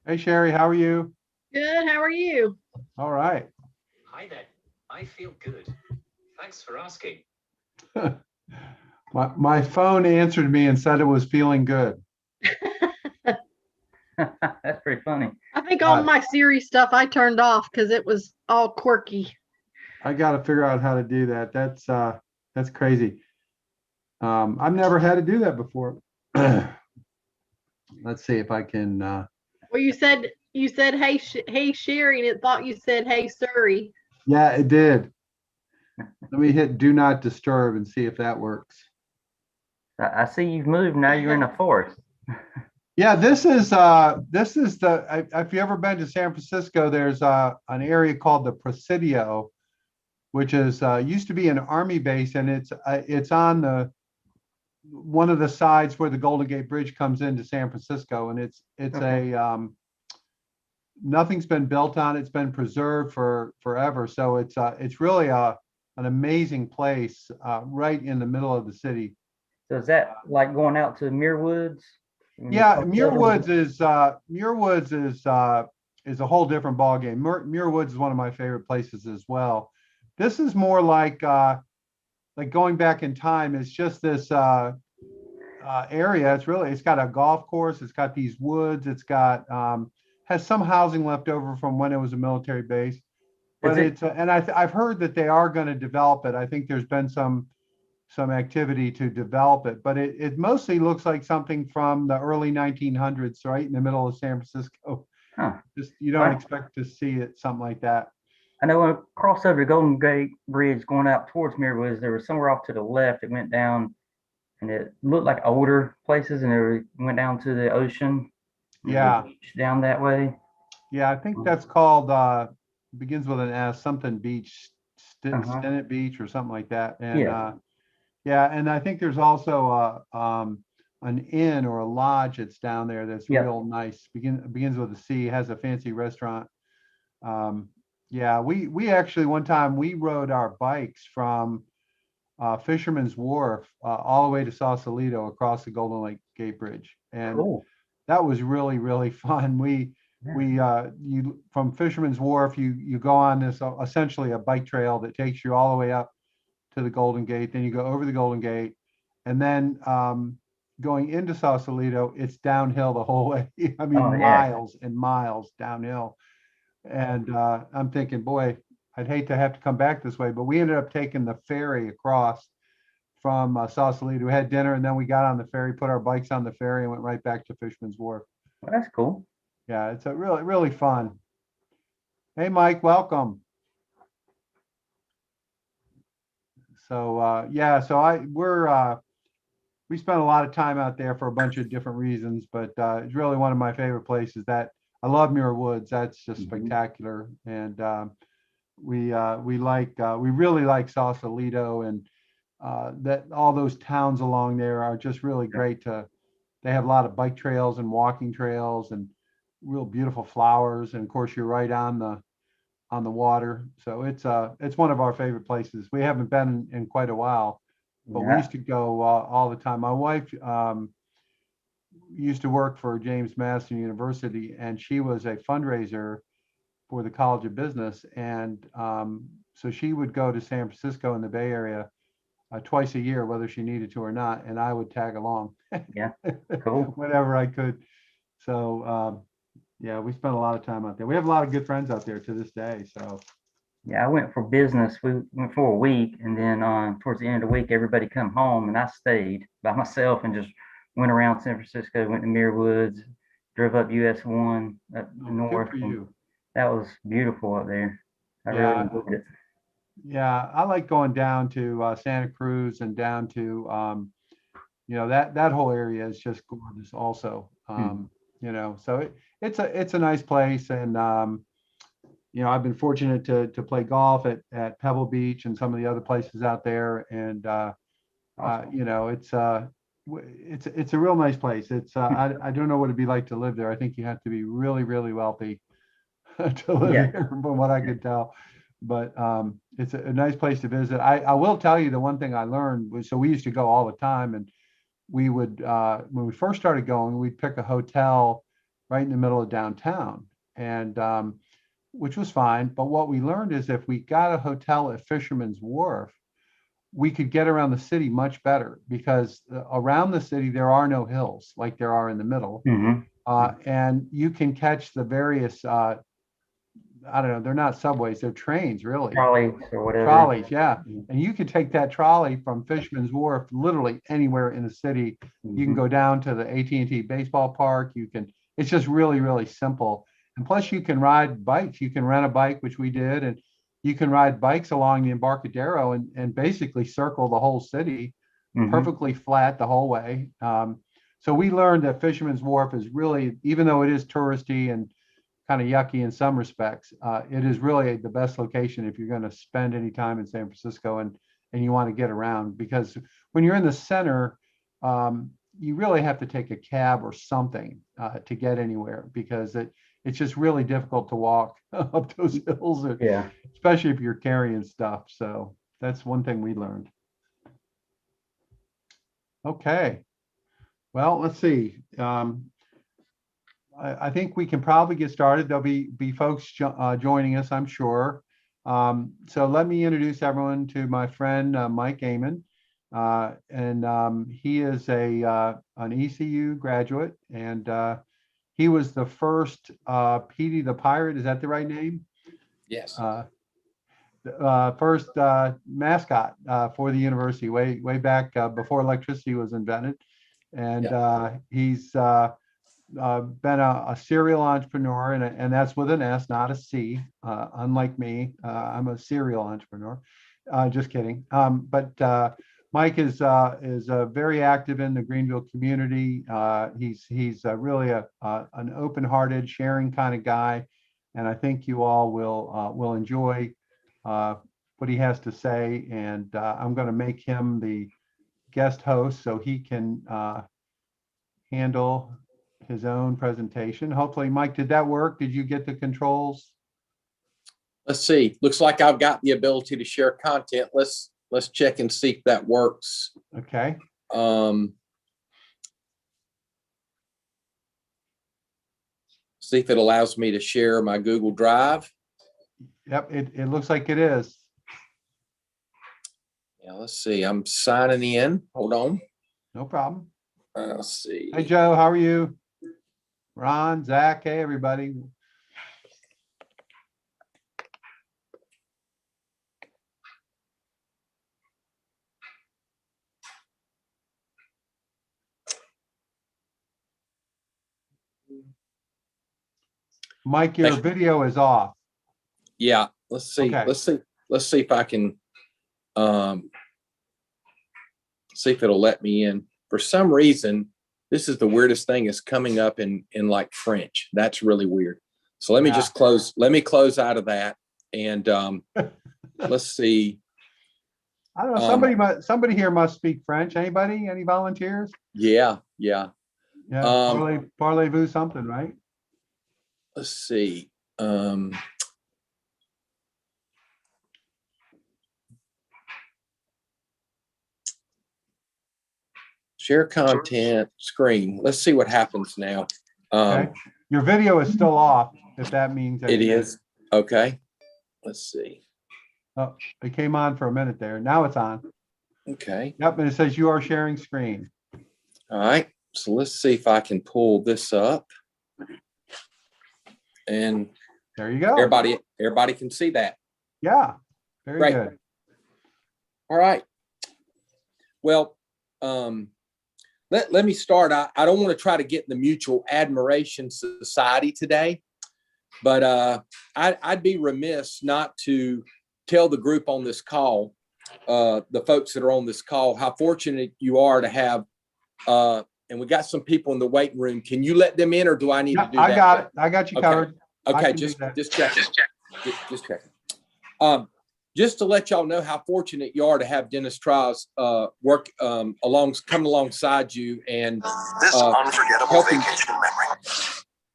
Hey Sherry, how are you? Good. How are you? All right. Hi there. I feel good. Thanks for asking. My phone answered me and said it was feeling good. That's pretty funny. I think all God, my Siri stuff I turned off because it was all quirky. I got to figure out how to do that. That's crazy. I've never had to do that before. Let's see if I can. Well, you said hey Sherry, and it thought you said hey Surrey. Yeah, it did. Let me hit do not disturb and see if that works. I see you've moved. Now you're in a forest. Yeah, this is if you ever been to San Francisco, there's an area called the Presidio, which is used to be an army base, and it's on the one of the sides where the Golden Gate Bridge comes into San Francisco, and it's Okay. a nothing's been built on it. It's been preserved for forever. So it's really an amazing place right in the middle of the city. So is that like going out to Muir Woods? When you Yeah, cross over? Muir Woods is a whole different ballgame. Muir Woods is one of my favorite places as well. This is more like going back in time. It's just this area. It's got a golf course. It's got these woods. It's got has some housing left over from when it was a military base. Is But it? I've heard that they are going to develop it. I think there's been some activity to develop it, but it mostly looks like something from the early 1900s, right in the middle of San Francisco. Huh. Just you don't Well, expect to see it something like that. I know when I crossed over the Golden Gate Bridge going out towards Muir Woods, there was somewhere off to the left. It went down and it looked like older places, and it went down to the ocean and the Yeah, beach down that way. yeah, I think that's called begins with an S, something beach, Uh-huh. Stinnett Beach or something like that. And Yeah. yeah, and I think there's also an inn or a lodge that's down there that's Yep. real nice. Begins with a C, has a fancy restaurant. Um, yeah, we actually one time we rode our bikes from Fisherman's Wharf all the way to Sausalito across the Golden Lake Gate Bridge, and Cool. that was really fun. Yeah. We you from Fisherman's Wharf, you go on this essentially a bike trail that takes you all the way up to the Golden Gate. Then you go over the Golden Gate, and then going into Sausalito, it's downhill the whole way. I Oh mean, yeah. miles and miles downhill. And I'm thinking, boy, I'd hate to have to come back this way. But we ended up taking the ferry across from Sausalito. We had dinner, and then we got on the ferry, put our bikes on the ferry, and went right back to Fisherman's Wharf. Well, that's cool. Yeah, it's a really fun. Hey, Mike, welcome. So yeah, so we spent a lot of time out there for a bunch of different reasons, but it's really one of my favorite places. That I love Muir Woods. That's just Mhm. spectacular, and we really like Sausalito, and that all those towns along there are just really Yeah. great to. They have a lot of bike trails and walking trails and real beautiful flowers, and of course you're right on the water. So it's one of our favorite places. We haven't been in quite a while, but we Yeah. used to go all the time. My wife used to work for James Madison University, and she was a fundraiser for the College of Business, and so she would go to San Francisco in the Bay Area twice a year, whether she needed to or not, and I would tag along Yeah. Cool. whenever I could. So yeah, we spent a lot of time out there. We have a lot of good friends out there to this day. So Yeah, I went for business. We went for a week, and then towards the end of the week, everybody come home, and I stayed by myself and just went around San Francisco. Went to Muir Woods, drove up US 1 up good north, for and you. that was beautiful up there. I really Yeah, enjoyed it. yeah, I like going down to Santa Cruz and down to that whole area is just gorgeous. Also, Mhm. so it's a nice place, and I've been fortunate to play golf at Pebble Beach and some of the other places out there, and Awesome. it's a real nice place. I don't know what it'd be like to live there. I think you have to be really wealthy to live Yeah. here, from what I Yeah. could tell. But it's a nice place to visit. I will tell you the one thing I learned was, so we used to go all the time, and we would when we first started going, we'd pick a hotel right in the middle of downtown, and which was fine. But what we learned is if we got a hotel at Fisherman's Wharf, we could get around the city much better because around the city there are no hills like there are in the middle, and you can catch the various I don't know, they're not subways, they're trains, really. Trolleys or whatever. Trolleys, yeah. And you could take that trolley from Fisherman's Wharf literally anywhere in the city. You can go down to the AT&T baseball park. You can, it's just really, really simple. And plus you can ride bikes. You can rent a bike, which we did, and you can ride bikes along the Embarcadero and basically circle the whole city, perfectly flat the whole way. So we learned that Fisherman's Wharf is really, even though it is touristy and kind of yucky in some respects, it is really the best location if you're going to spend any time in San Francisco and you want to get around, because when you're in the center, you really have to take a cab or something to get anywhere, because it's just really difficult to walk up those hills, especially if you're carrying stuff. So that's one thing we learned. Okay, well, let's see. I think we can probably get started. There'll be folks joining us, I'm sure. So let me introduce everyone to my friend Mike Aman, and he is an ECU graduate, and he was the first Petey the Pirate. Is that the right name? Yes. First mascot for the university way back before electricity was invented, and he's been a serial entrepreneur, and that's with an S, not a C. Unlike me, I'm a serial entrepreneur. Just kidding. But Mike is very active in the Greenville community. He's really an open-hearted, sharing kind of guy, and I think you all will enjoy what he has to say. And I'm going to make him the guest host so he can handle his own presentation. Hopefully, Mike, did that work? Did you get the controls? Let's see. Looks like I've got the ability to share content. Let's check and see if that works. Okay. See if it allows me to share my Google Drive. Yep, it looks like it is. Yeah, let's see. I'm signing in. Hold on. No problem. Let's see. Hey, Joe, how are you? Ron, Zach, hey, everybody. Mike, your video is off. Yeah, let's see. Okay. Let's see if I can see if it'll let me in. For some reason, this is the weirdest thing, is coming up in like French. That's really weird. So let me just close. Let me close out of that, and let's see. I don't know. Somebody here must speak French. Anybody? Any volunteers? Yeah. Yeah. Parlez-vous something, right? Let's see. Share content screen. Let's see what happens now. Okay. Your video is still off, if that means it is. Okay. Let's see. Oh, it came on for a minute there. Now it's on. Okay. Yep, and it says you are sharing screen. All right. So let's see if I can pull this up. And there you go. Everybody can see that. Yeah. Very Great. good. All right. Well, let me start. I don't want to try to get in the mutual admiration society today, but I'd be remiss not to tell the group on this call, the folks that are on this call, how fortunate you are to have, and we got some people in the waiting room. Can you let them in, or do I need to do that? I got it. I got you covered. Okay, just checking. Just checking. Just to let y'all know how fortunate you are to have Dennis Trials come alongside you and this unforgettable vacation memory,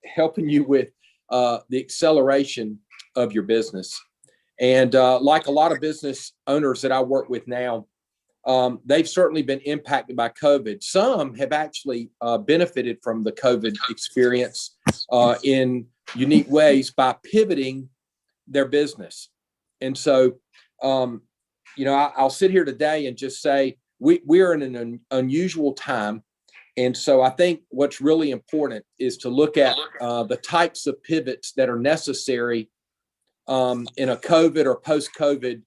helping you with the acceleration of your business. And like a lot of business owners that I work with now, they've certainly been impacted by COVID. Some have actually benefited from the COVID experience in unique ways by pivoting their business. And so, I'll sit here today and just say we're in an unusual time. And so I think what's really important is to look at the types of pivots that are necessary in a COVID or post-COVID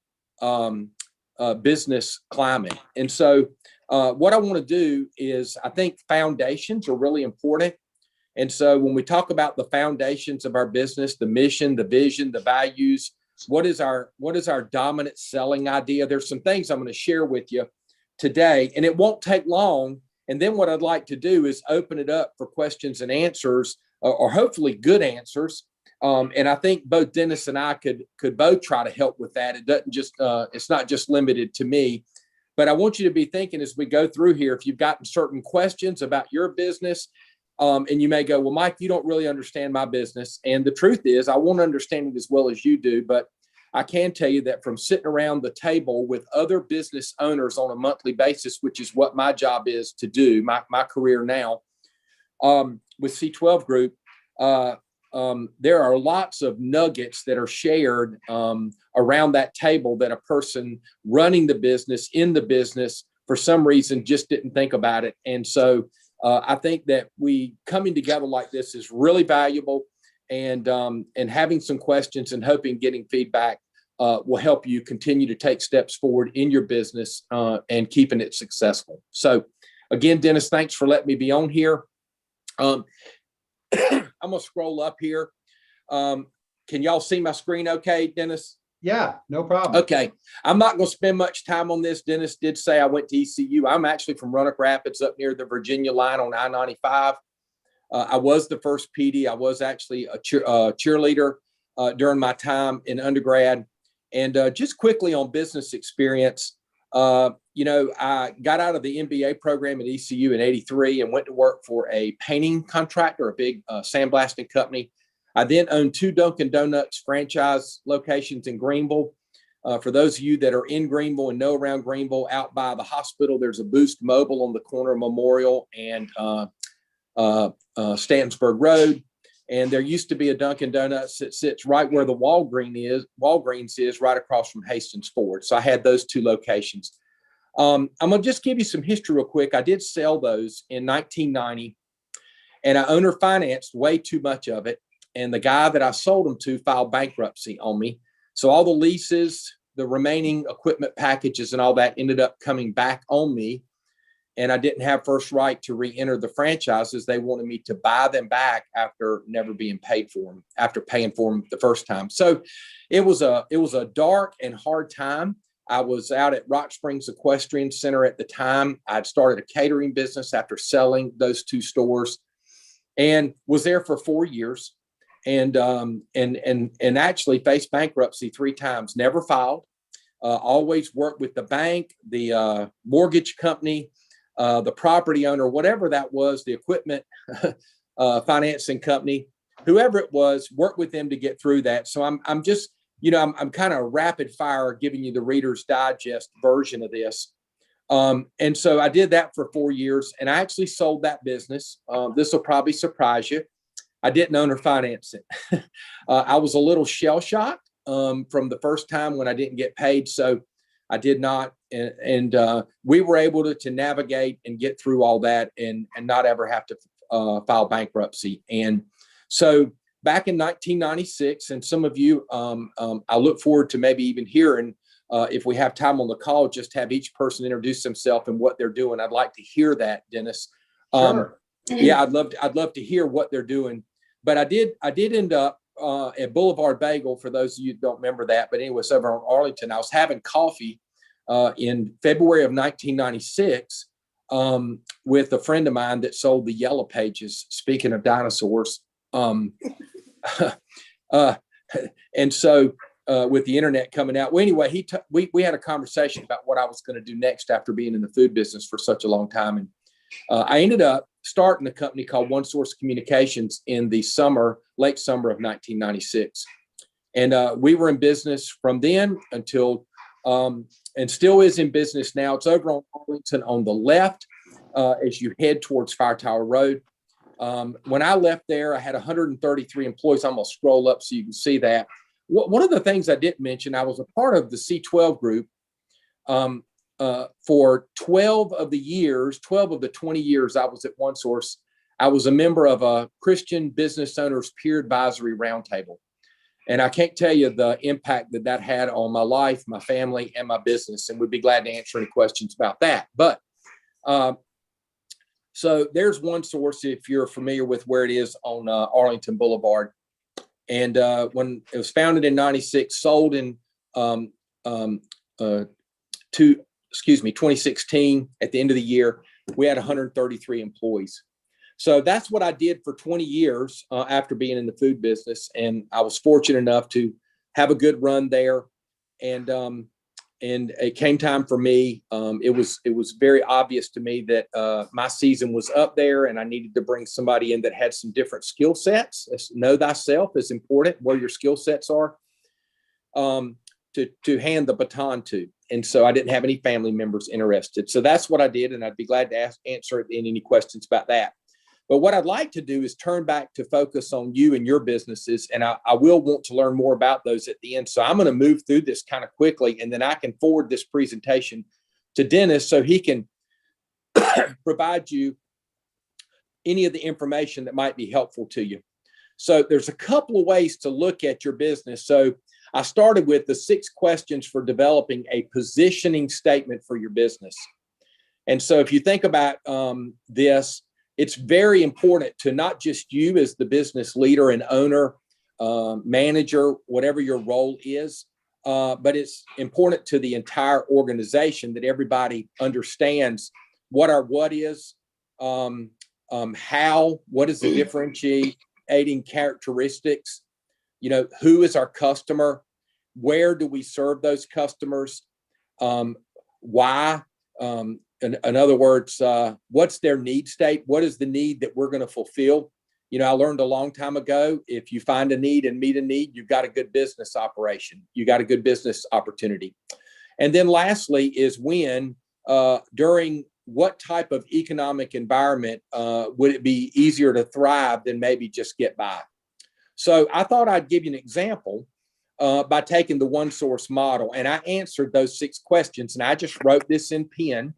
business climate. And so what I want to do is, I think foundations are really important. And so when we talk about the foundations of our business, the mission, the vision, the values, what is our dominant selling idea? There's some things I'm going to share with you today, and it won't take long. And then what I'd like to do is open it up for questions and answers, or hopefully good answers. And I think both Dennis and I could both try to help with that. It doesn't just, it's not just limited to me, but I want you to be thinking as we go through here, if you've gotten certain questions about your business, and you may go, well, Mike, you don't really understand my business. And the truth is, I won't understand it as well as you do, but I can tell you that from sitting around the table with other business owners on a monthly basis, which is what my job is to do, my career now, with C12 Group, there are lots of nuggets that are shared around that table that a person running the business, in the business, for some reason just didn't think about it. And so I think that we coming together like this is really valuable, and having some questions and hoping getting feedback will help you continue to take steps forward in your business and keeping it successful. So again, Dennis, thanks for letting me be on here. I'm gonna scroll up here. Can y'all see my screen okay, Dennis? Yeah, no problem. Okay. I'm not going to spend much time on this. Dennis did say I went to ECU. I'm actually from Roanoke Rapids, up near the Virginia line on I-95. I was the first PD. I was actually a cheerleader during my time in undergrad. And just quickly on business experience, I got out of the MBA program at ECU in '83 and went to work for a painting contractor, a big sandblasting company. I then owned 2 Dunkin' Donuts franchise locations in Greenville. For those of you that are in Greenville and know around Greenville, out by the hospital, there's a Boost Mobile on the corner of Memorial and Stantonsburg Road. And there used to be a Dunkin' Donuts that sits right where the Walgreens is right across from Hastings Ford. So I had those 2 locations. I'm going to just give you some history real quick. I did sell those in 1990, and I owner financed way too much of it. And the guy that I sold them to filed bankruptcy on me. So all the leases, the remaining equipment packages and all that ended up coming back on me. And I didn't have first right to re-enter the franchises. They wanted me to buy them back after never being paid for them, after paying for them the first time. So it was a dark and hard time. I was out at Rock Springs Equestrian Center at the time. I'd started a catering business after selling those 2 stores, and was there for 4 years. And actually faced bankruptcy 3 times, never filed, always worked with the bank, the mortgage company, the property owner, whatever that was, the equipment financing company, whoever it was, worked with them to get through that. So I'm just, I'm kind of rapid fire giving you the Reader's Digest version of this. And so I did that for 4 years, and I actually sold that business. This will probably surprise you. I didn't own or finance it. I was a little shell shocked from the first time when I didn't get paid. So I did not. And we were able to navigate and get through all that and not ever have to file bankruptcy. And so back in 1996, and some of you, I look forward to maybe even hearing, if we have time on the call, just have each person introduce themselves and what they're doing. I'd like to hear that, Dennis. Sure. Yeah, I'd love to hear what they're doing. But I did end up at Boulevard Bagel, for those of you who don't remember that. But anyway, over on Arlington, I was having coffee in February of 1996 with a friend of mine that sold the Yellow Pages, speaking of dinosaurs. And so with the internet coming out. Well, anyway, we had a conversation about what I was going to do next after being in the food business for such a long time. And I ended up starting a company called One Source Communications in the late summer of 1996. And we were in business from then until and still is in business now. It's over on Arlington on the left as you head towards Fire Tower Road. When I left there, I had 133 employees. I'm going to scroll up so you can see that. One of the things I didn't mention, I was a part of the C12 group for 12 of the 20 years I was at OneSource. I was a member of a Christian Business Owners Peer Advisory Roundtable. And I can't tell you the impact that that had on my life, my family, and my business. And we'd be glad to answer any questions about that. But so there's OneSource, if you're familiar with where it is on Arlington Boulevard. And when it was founded in 96, sold in 2016 at the end of the year, we had 133 employees. So that's what I did for 20 years after being in the food business. And I was fortunate enough to have a good run there. And it came time for me. It was very obvious to me that my season was up there and I needed to bring somebody in that had some different skill sets. Know thyself is important, where your skill sets are, to hand the baton to. And so I didn't have any family members interested. So that's what I did. And I'd be glad to answer any questions about that. But what I'd like to do is turn back to focus on you and your businesses. And I will want to learn more about those at the end. So I'm going to move through this kind of quickly, and then I can forward this presentation to Dennis so he can provide you any of the information that might be helpful to you. So there's a couple of ways to look at your business. So I started with the 6 questions for developing a positioning statement for your business. And so if you think about this, it's very important to not just you as the business leader and owner, manager, whatever your role is, but it's important to the entire organization that everybody understands what our what is, how, what is the differentiating characteristics, who is our customer, where do we serve those customers, why, in other words, what's their need state? What is the need that we're going to fulfill? I learned a long time ago, if you find a need and meet a need, you've got a good business operation. You got a good business opportunity. And then lastly is when, during what type of economic environment would it be easier to thrive than maybe just get by? So I thought I'd give you an example by taking the OneSource model. And I answered those 6 questions, and I just wrote this in pen.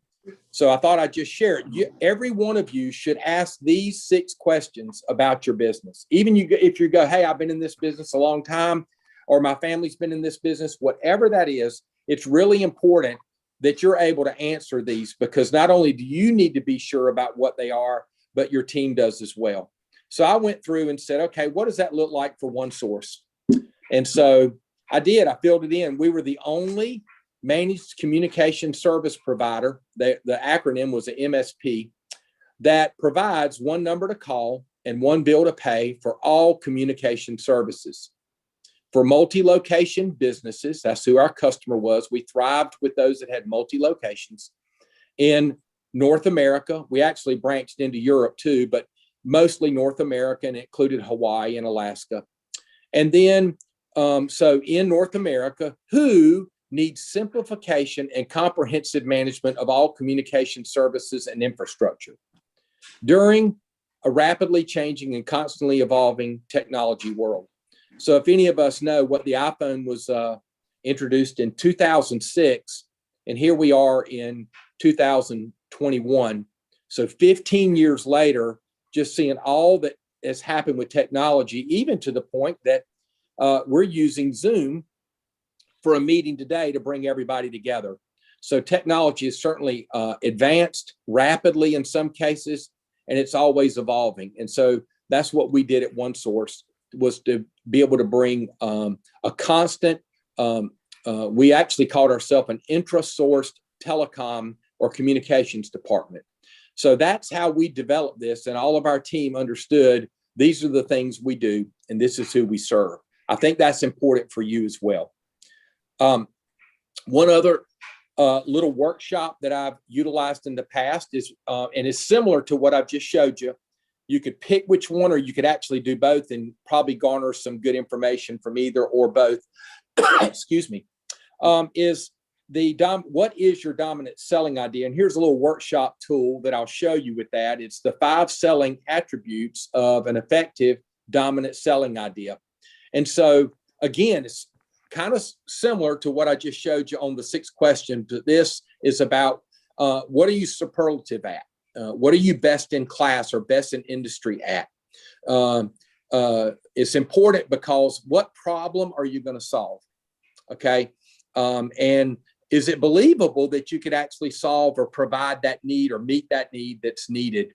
So I thought I'd just share it. Every one of you should ask these 6 questions about your business. Even if you go, hey, I've been in this business a long time, or my family's been in this business, whatever that is, it's really important that you're able to answer these, because not only do you need to be sure about what they are, but your team does as well. So I went through and said, okay, what does that look like for OneSource? And so I did. I filled it in. We were the only managed communication service provider, the acronym was an MSP, that provides one number to call and one bill to pay for all communication services. For multi-location businesses, that's who our customer was. We thrived with those that had multi-locations. In North America, we actually branched into Europe too, but mostly North America, and it included Hawaii and Alaska. And then, so in North America, who needs simplification and comprehensive management of all communication services and infrastructure during a rapidly changing and constantly evolving technology world. So if any of us know what the iPhone was introduced in 2006, and here we are in 2021. So 15 years later, just seeing all that has happened with technology, even to the point that we're using Zoom for a meeting today to bring everybody together. So technology is certainly advanced rapidly in some cases, and it's always evolving. And so that's what we did at OneSource, was to be able to bring a constant, we actually called ourselves an intra-sourced telecom or communications department. So that's how we developed this, and all of our team understood these are the things we do, and this is who we serve. I think that's important for you as well. One other little workshop that I've utilized in the past is, and it's similar to what I've just showed you. You could pick which one, or you could actually do both and probably garner some good information from either or both. Excuse me. Is what is your dominant selling idea? And here's a little workshop tool that I'll show you with that. It's the 5 selling attributes of an effective dominant selling idea. And so again, it's kind of similar to what I just showed you on the 6 questions. But this is about what are you superlative at? What are you best in class or best in industry at? It's important because what problem are you going to solve? Okay. And is it believable that you could actually solve or provide that need or meet that need that's needed?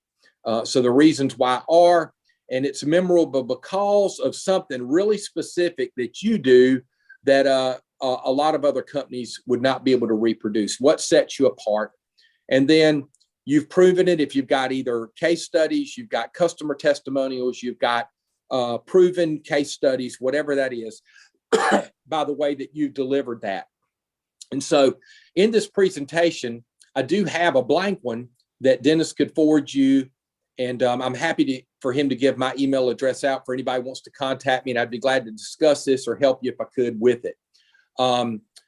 So the reasons why are, and it's memorable because of something really specific that you do that a lot of other companies would not be able to reproduce. What sets you apart? And then you've proven it if you've got either case studies, you've got customer testimonials, you've got proven case studies, whatever that is, by the way that you've delivered that. And so in this presentation, I do have a blank one that Dennis could forward you. And I'm happy for him to give my email address out for anybody who wants to contact me. And I'd be glad to discuss this or help you if I could with it.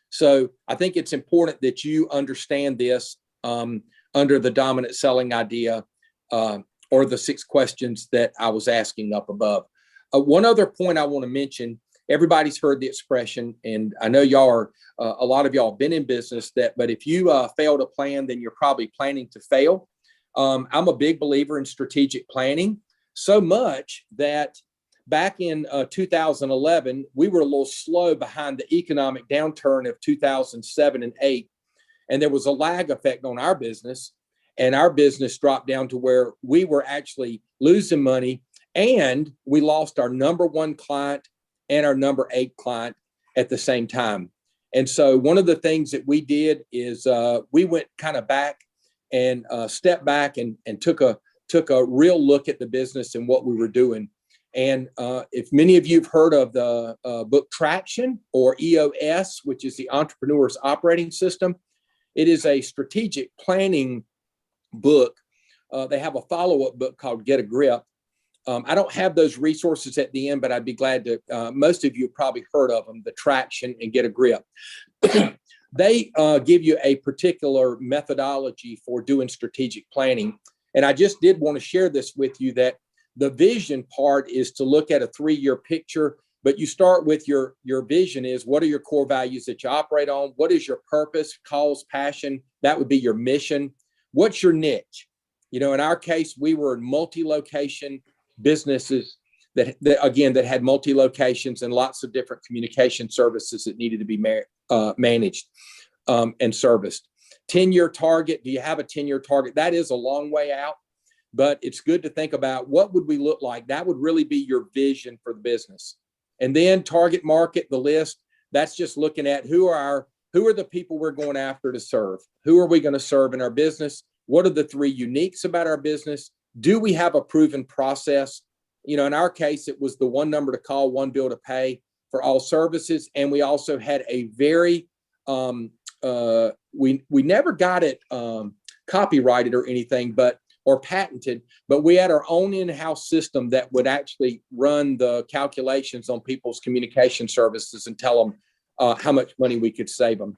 So I think it's important that you understand this under the dominant selling idea or the 6 questions that I was asking up above. One other point I want to mention, everybody's heard the expression, and I know y'all are, a lot of y'all have been in business but if you fail to plan, then you're probably planning to fail. I'm a big believer in strategic planning, so much that back in 2011, we were a little slow behind the economic downturn of 2007 and 8. And there was a lag effect on our business, and our business dropped down to where we were actually losing money, and we lost our number 1 client and our number 8 client at the same time. And so one of the things that we did is we went kind of back and stepped back and took a real look at the business and what we were doing. And if many of you have heard of the book Traction, or EOS, which is the Entrepreneur's Operating System, it is a strategic planning book. They have a follow-up book called Get a Grip. I don't have those resources at the end, but I'd be glad to. Most of you have probably heard of them, the Traction and Get a Grip. They give you a particular methodology for doing strategic planning. And I just did want to share this with you, that the vision part is to look at a 3-year picture, but you start with your vision is, what are your core values that you operate on? What is your purpose, cause, passion? That would be your mission. What's your niche? You know, in our case, we were in multi-location businesses that had multi-locations and lots of different communication services that needed to be managed and serviced. 10-year target. Do you have a 10-year target? That is a long way out, but it's good to think about what would we look like. That would really be your vision for the business. And then target market, the list, that's just looking at who are the people we're going after to serve? Who are we going to serve in our business? What are the 3 uniques about our business? Do we have a proven process? You know, in our case, it was the 1 number to call, 1 bill to pay for all services. And we also had a very, we never got it copyrighted or anything, or patented, but we had our own in-house system that would actually run the calculations on people's communication services and tell them how much money we could save them.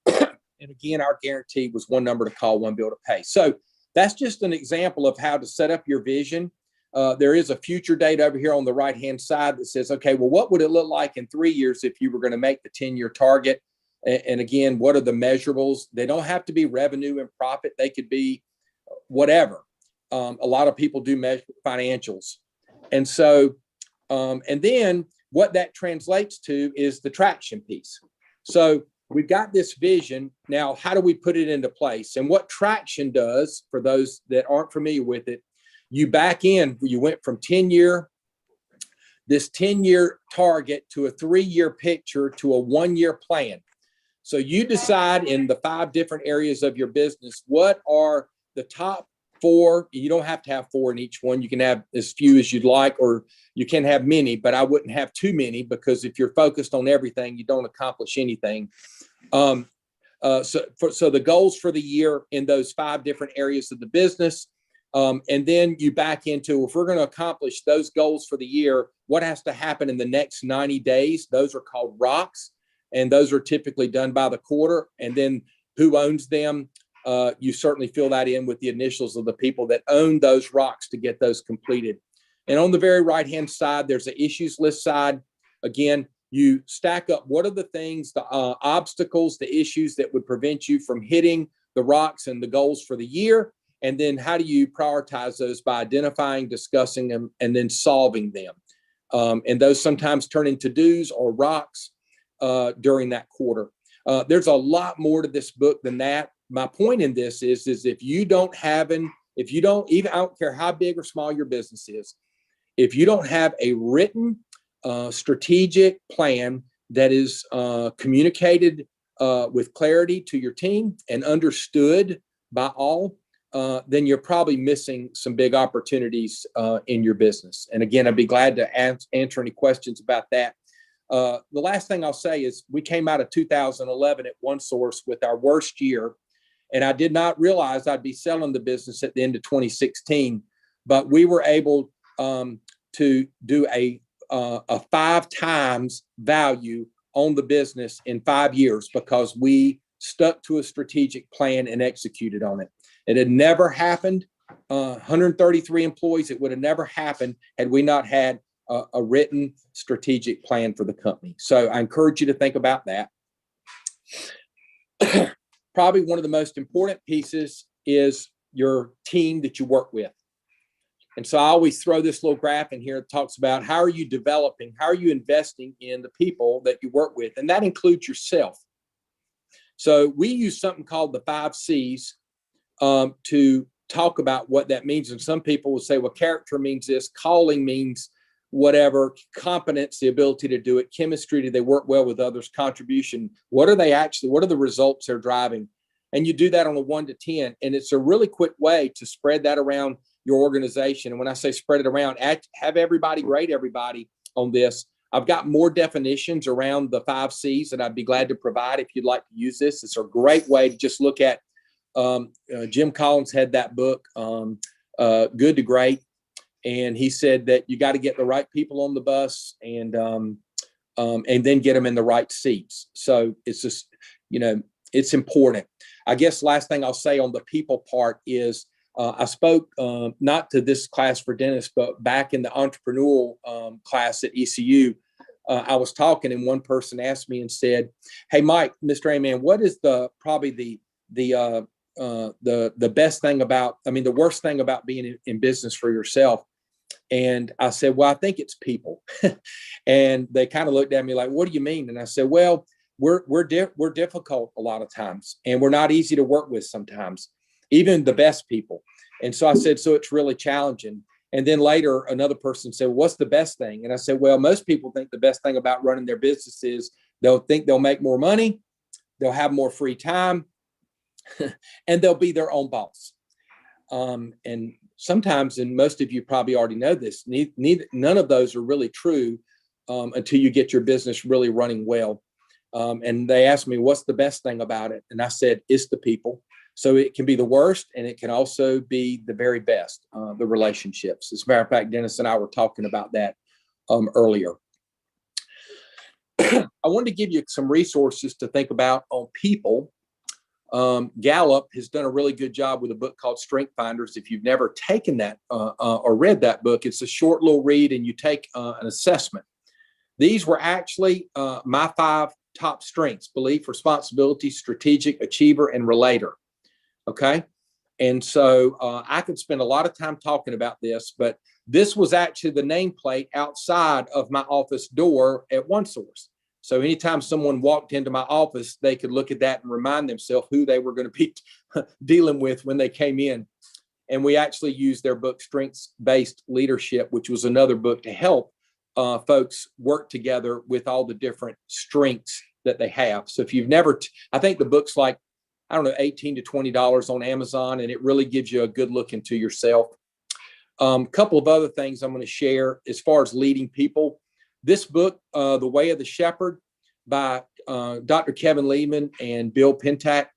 And again, our guarantee was 1 number to call, 1 bill to pay. So that's just an example of how to set up your vision. There is a future date over here on the right-hand side that says, okay, well, what would it look like in 3 years if you were going to make the 10-year target? And again, what are the measurables? They don't have to be revenue and profit. They could be whatever. A lot of people do measure financials. And so, and then what that translates to is the traction piece. So we've got this vision. Now, how do we put it into place? And what traction does, for those that aren't familiar with it, you back in, you went from this 10-year target to a 3-year picture to a 1-year plan. So you decide in the 5 different areas of your business, what are the top 4? You don't have to have 4 in each one. You can have as few as you'd like, or you can have many, but I wouldn't have too many, because if you're focused on everything, you don't accomplish anything. So the goals for the year in those 5 different areas of the business. And then you back into, if we're going to accomplish those goals for the year, what has to happen in the next 90 days? Those are called rocks. and those are typically done by the quarter. And then who owns them? You certainly fill that in with the initials of the people that own those rocks to get those completed. And on the very right-hand side, there's an issues list side. Again, you stack up what are the things, the obstacles, the issues that would prevent you from hitting the rocks and the goals for the year. And then how do you prioritize those by identifying, discussing them, and then solving them. And those sometimes turn into do's or rocks during that quarter. There's a lot more to this book than that. My point in this is if you don't have I don't care how big or small your business is, if you don't have a written strategic plan that is communicated with clarity to your team and understood by all, then you're probably missing some big opportunities in your business. And again, I'd be glad to answer any questions about that. The last thing I'll say is we came out of 2011 at OneSource with our worst year. And I did not realize I'd be selling the business at the end of 2016, but we were able to do a 5 times value on the business in 5 years because we stuck to a strategic plan and executed on it. It had never happened. 133 employees. It would have never happened had we not had a written strategic plan for the company. So I encourage you to think about that. Probably one of the most important pieces is your team that you work with. And so I always throw this little graph in here that talks about how are you developing, how are you investing in the people that you work with? And that includes yourself. So we use something called the 5 C's to talk about what that means. And some people will say, well, character means this, calling means whatever, competence, the ability to do it, chemistry, do they work well with others, contribution, what are the results they're driving? And you do that on a 1 to 10. And it's a really quick way to spread that around your organization. And when I say spread it around, have everybody rate everybody on this. I've got more definitions around the 5 C's that I'd be glad to provide if you'd like to use this. It's a great way to just look at, Jim Collins had that book, Good to Great. And he said that you got to get the right people on the bus and then get them in the right seats. So it's just, it's important. I guess last thing I'll say on the people part is I spoke not to this class for dentists, but back in the entrepreneurial class at ECU, I was talking and one person asked me and said, hey, Mike, Mr. Aman, what is probably the best thing about, the worst thing about being in business for yourself? And I said, well, I think it's people. And they kind of looked at me like, what do you mean? And I said, well, we're difficult a lot of times, and we're not easy to work with sometimes, even the best people. And so I said, so it's really challenging. And then later, another person said, what's the best thing? And I said, well, most people think the best thing about running their business is they'll think they'll make more money, they'll have more free time, and they'll be their own boss. And sometimes, and most of you probably already know this, none of those are really true until you get your business really running well. And they asked me, what's the best thing about it? And I said, it's the people. So it can be the worst, and it can also be the very best, the relationships. As a matter of fact, Dennis and I were talking about that earlier. I wanted to give you some resources to think about on people. Gallup has done a really good job with a book called Strength Finders. If you've never taken that or read that book, it's a short little read, and you take an assessment. These were actually my 5 top strengths: belief, responsibility, strategic, achiever, and relator. Okay. And so I could spend a lot of time talking about this, but this was actually the nameplate outside of my office door at OneSource. So anytime someone walked into my office, they could look at that and remind themselves who they were going to be dealing with when they came in. And we actually used their book, Strengths-Based Leadership, which was another book to help folks work together with all the different strengths that they have. So if you've never, I think the book's like, I don't know, $18 to $20 on Amazon, and it really gives you a good look into yourself. A couple of other things I'm going to share as far as leading people. This book, The Way of the Shepherd by Dr. Kevin Lehman and Bill Pentak,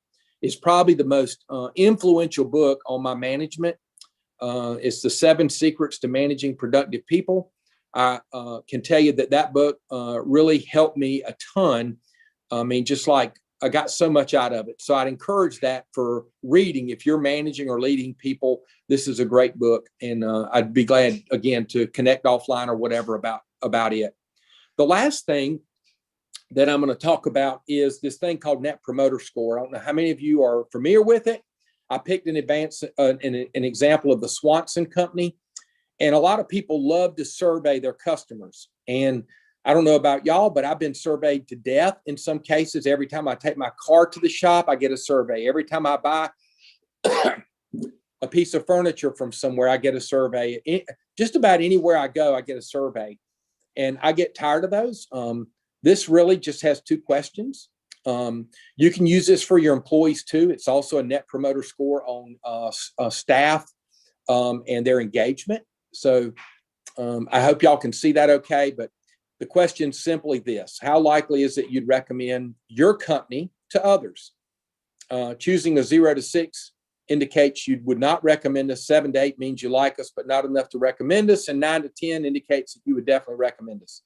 is probably the most influential book on my management. It's the 7 Secrets to Managing Productive People. I can tell you that book really helped me a ton I mean, just like I got so much out of it. So I'd encourage that for reading. If you're managing or leading people, this is a great book. And I'd be glad, again, to connect offline or whatever about it. The last thing that I'm going to talk about is this thing called Net Promoter Score. I don't know how many of you are familiar with it. I picked an example of the Swanson Company. And a lot of people love to survey their customers. And I don't know about y'all, but I've been surveyed to death in some cases. Every time I take my car to the shop, I get a survey. Every time I buy a piece of furniture from somewhere, I get a survey. Just about anywhere I go, I get a survey. And I get tired of those. This really just has 2 questions. You can use this for your employees too. It's also a Net Promoter Score on staff and their engagement. So I hope y'all can see that okay. But the question is simply this: how likely is it you'd recommend your company to others? Choosing a 0 to 6 indicates you would not recommend us. 7 to 8 means you like us, but not enough to recommend us. And 9 to 10 indicates that you would definitely recommend us.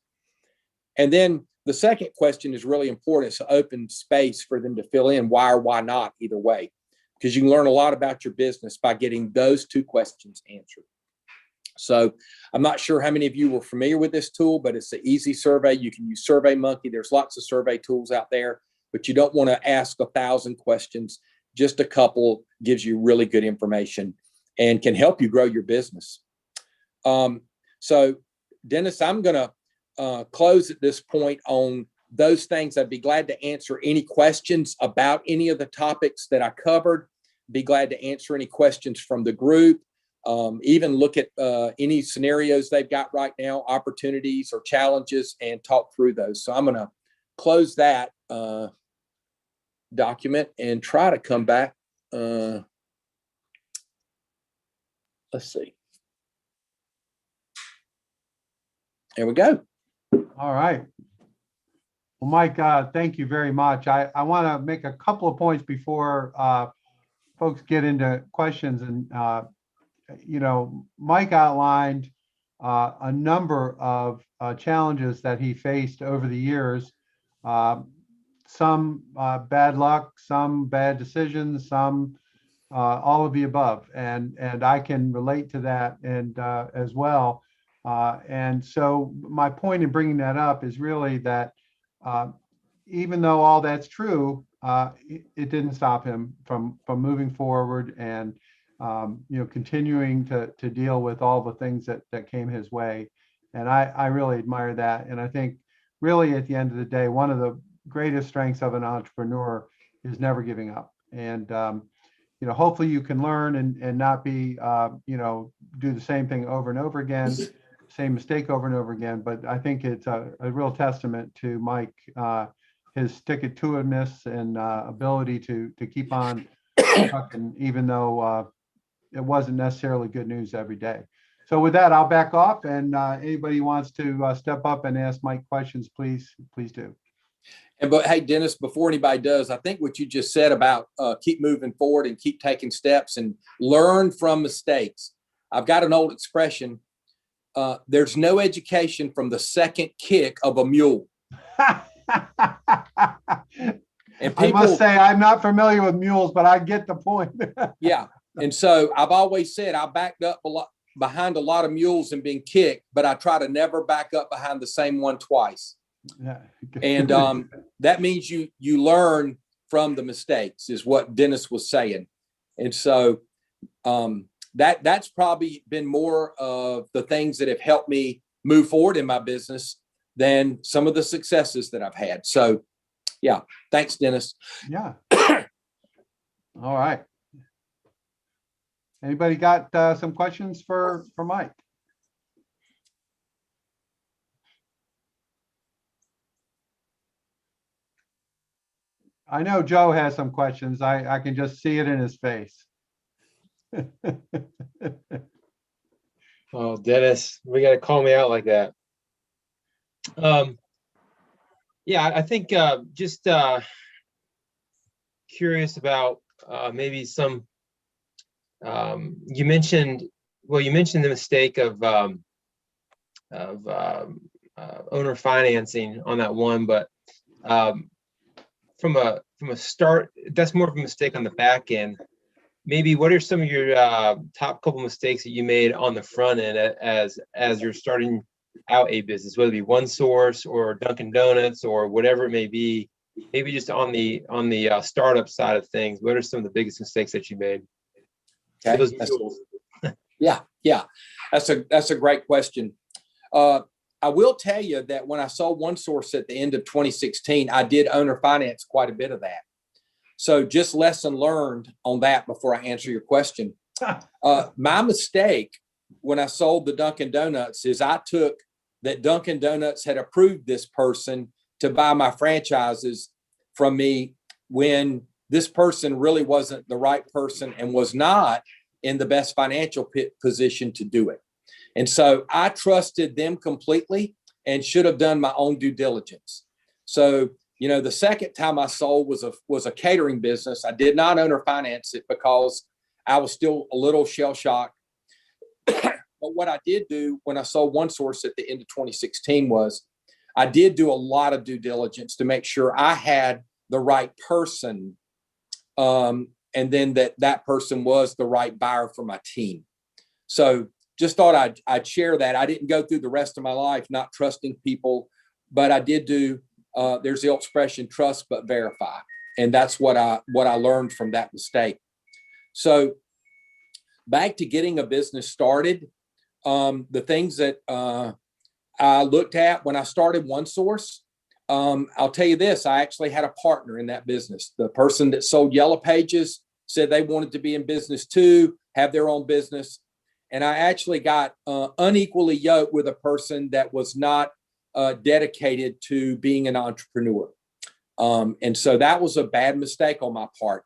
And then the second question is really important. It's an open space for them to fill in why or why not, either way, because you can learn a lot about your business by getting those 2 questions answered. So I'm not sure how many of you were familiar with this tool, but it's an easy survey. You can use SurveyMonkey. There's lots of survey tools out there, but you don't want to ask 1,000 questions. Just a couple gives you really good information and can help you grow your business. So Dennis, I'm going to close at this point on those things. I'd be glad to answer any questions about any of the topics that I covered. Be glad to answer any questions from the group. Even look at any scenarios they've got right now, opportunities or challenges, and talk through those. So I'm going to close that document and try to come back. Let's see. There we go. All right. Well, Mike, thank you very much. I want to make a couple of points before folks get into questions. And Mike outlined a number of challenges that he faced over the years. Some bad luck, some bad decisions, some all of the above, and I can relate to that and as well. And so my point in bringing that up is really that even though all that's true, it didn't stop him from moving forward and continuing to deal with all the things that came his way. And I really admire that. And I think really at the end of the day, one of the greatest strengths of an entrepreneur is never giving up. And hopefully you can learn and not be do the same thing over and over again, same mistake over and over again. But I think it's a real testament to Mike, his stick-it-to-itiveness and ability to keep on trucking, even though it wasn't necessarily good news every day. So with that, I'll back off, and anybody who wants to step up and ask Mike questions, please do. But hey, Dennis, before anybody does, I think what you just said about keep moving forward and keep taking steps and learn from mistakes. I've got an old expression. There's no education from the second kick of a mule. And people, I must say, I'm not familiar with mules, but I get the point. Yeah. And so I've always said I backed up behind a lot of mules and been kicked, but I try to never back up behind the same one twice. Yeah. And that means you learn from the mistakes, is what Dennis was saying. And so that's probably been more of the things that have helped me move forward in my business than some of the successes that I've had. So yeah, thanks, Dennis. Yeah. All right. Anybody got some questions for Mike? I know Joe has some questions. I can just see it in his face. Oh, Dennis, we got to call me out like that. Yeah, I think just curious about maybe some. You mentioned the mistake of owner financing on that one, but from a start, that's more of a mistake on the back end. Maybe what are some of your top couple mistakes that you made on the front end as you're starting out a business, whether it be One Source or Dunkin' Donuts or whatever it may be? Maybe just on the startup side of things, what are some of the biggest mistakes that you made? Okay. Those mules. Yeah. That's a great question. I will tell you that when I sold One Source at the end of 2016, I did owner finance quite a bit of that. So just lesson learned on that before I answer your question. My mistake when I sold the Dunkin' Donuts is I took that Dunkin' Donuts had approved this person to buy my franchises from me when this person really wasn't the right person and was not in the best financial position to do it. And so I trusted them completely and should have done my own due diligence. So, the second time I sold was a catering business. I did not own or finance it because I was still a little shell shocked. But what I did do when I sold One Source at the end of 2016 was I did do a lot of due diligence to make sure I had the right person. And then that person was the right buyer for my team. So just thought I'd share that. I didn't go through the rest of my life not trusting people, but I did do, there's the old expression, trust but verify. And that's what I learned from that mistake. So back to getting a business started, the things that I looked at when I started One Source, I'll tell you this, I actually had a partner in that business. The person that sold Yellow Pages said they wanted to be in business too, have their own business. And I actually got unequally yoked with a person that was not dedicated to being an entrepreneur. And so that was a bad mistake on my part.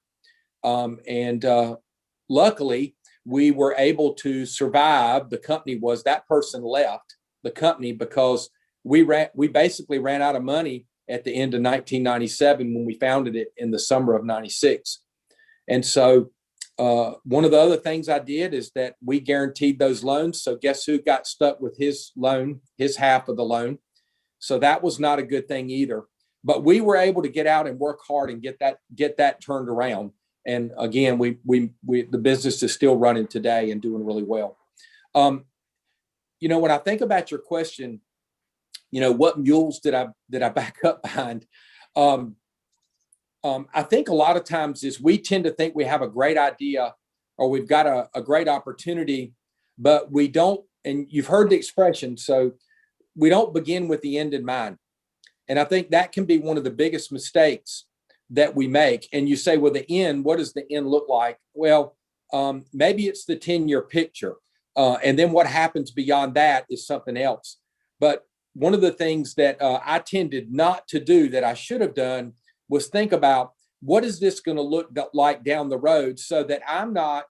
Luckily, we were able to survive. The company that person left the company because we basically ran out of money at the end of 1997 when we founded it in the summer of 96. And so one of the other things I did is that we guaranteed those loans. So guess who got stuck with his loan, his half of the loan? So that was not a good thing either. But we were able to get out and work hard and get that turned around. And again, the business is still running today and doing really well. When I think about your question, what mules did I back up behind? I think a lot of times is we tend to think we have a great idea or we've got a great opportunity, but we don't, and you've heard the expression, so we don't begin with the end in mind. And I think that can be one of the biggest mistakes that we make. And you say, well, the end, what does the end look like? Well, maybe it's the 10-year picture. And then what happens beyond that is something else. But one of the things that I tended not to do that I should have done was think about what is this going to look like down the road so that I'm not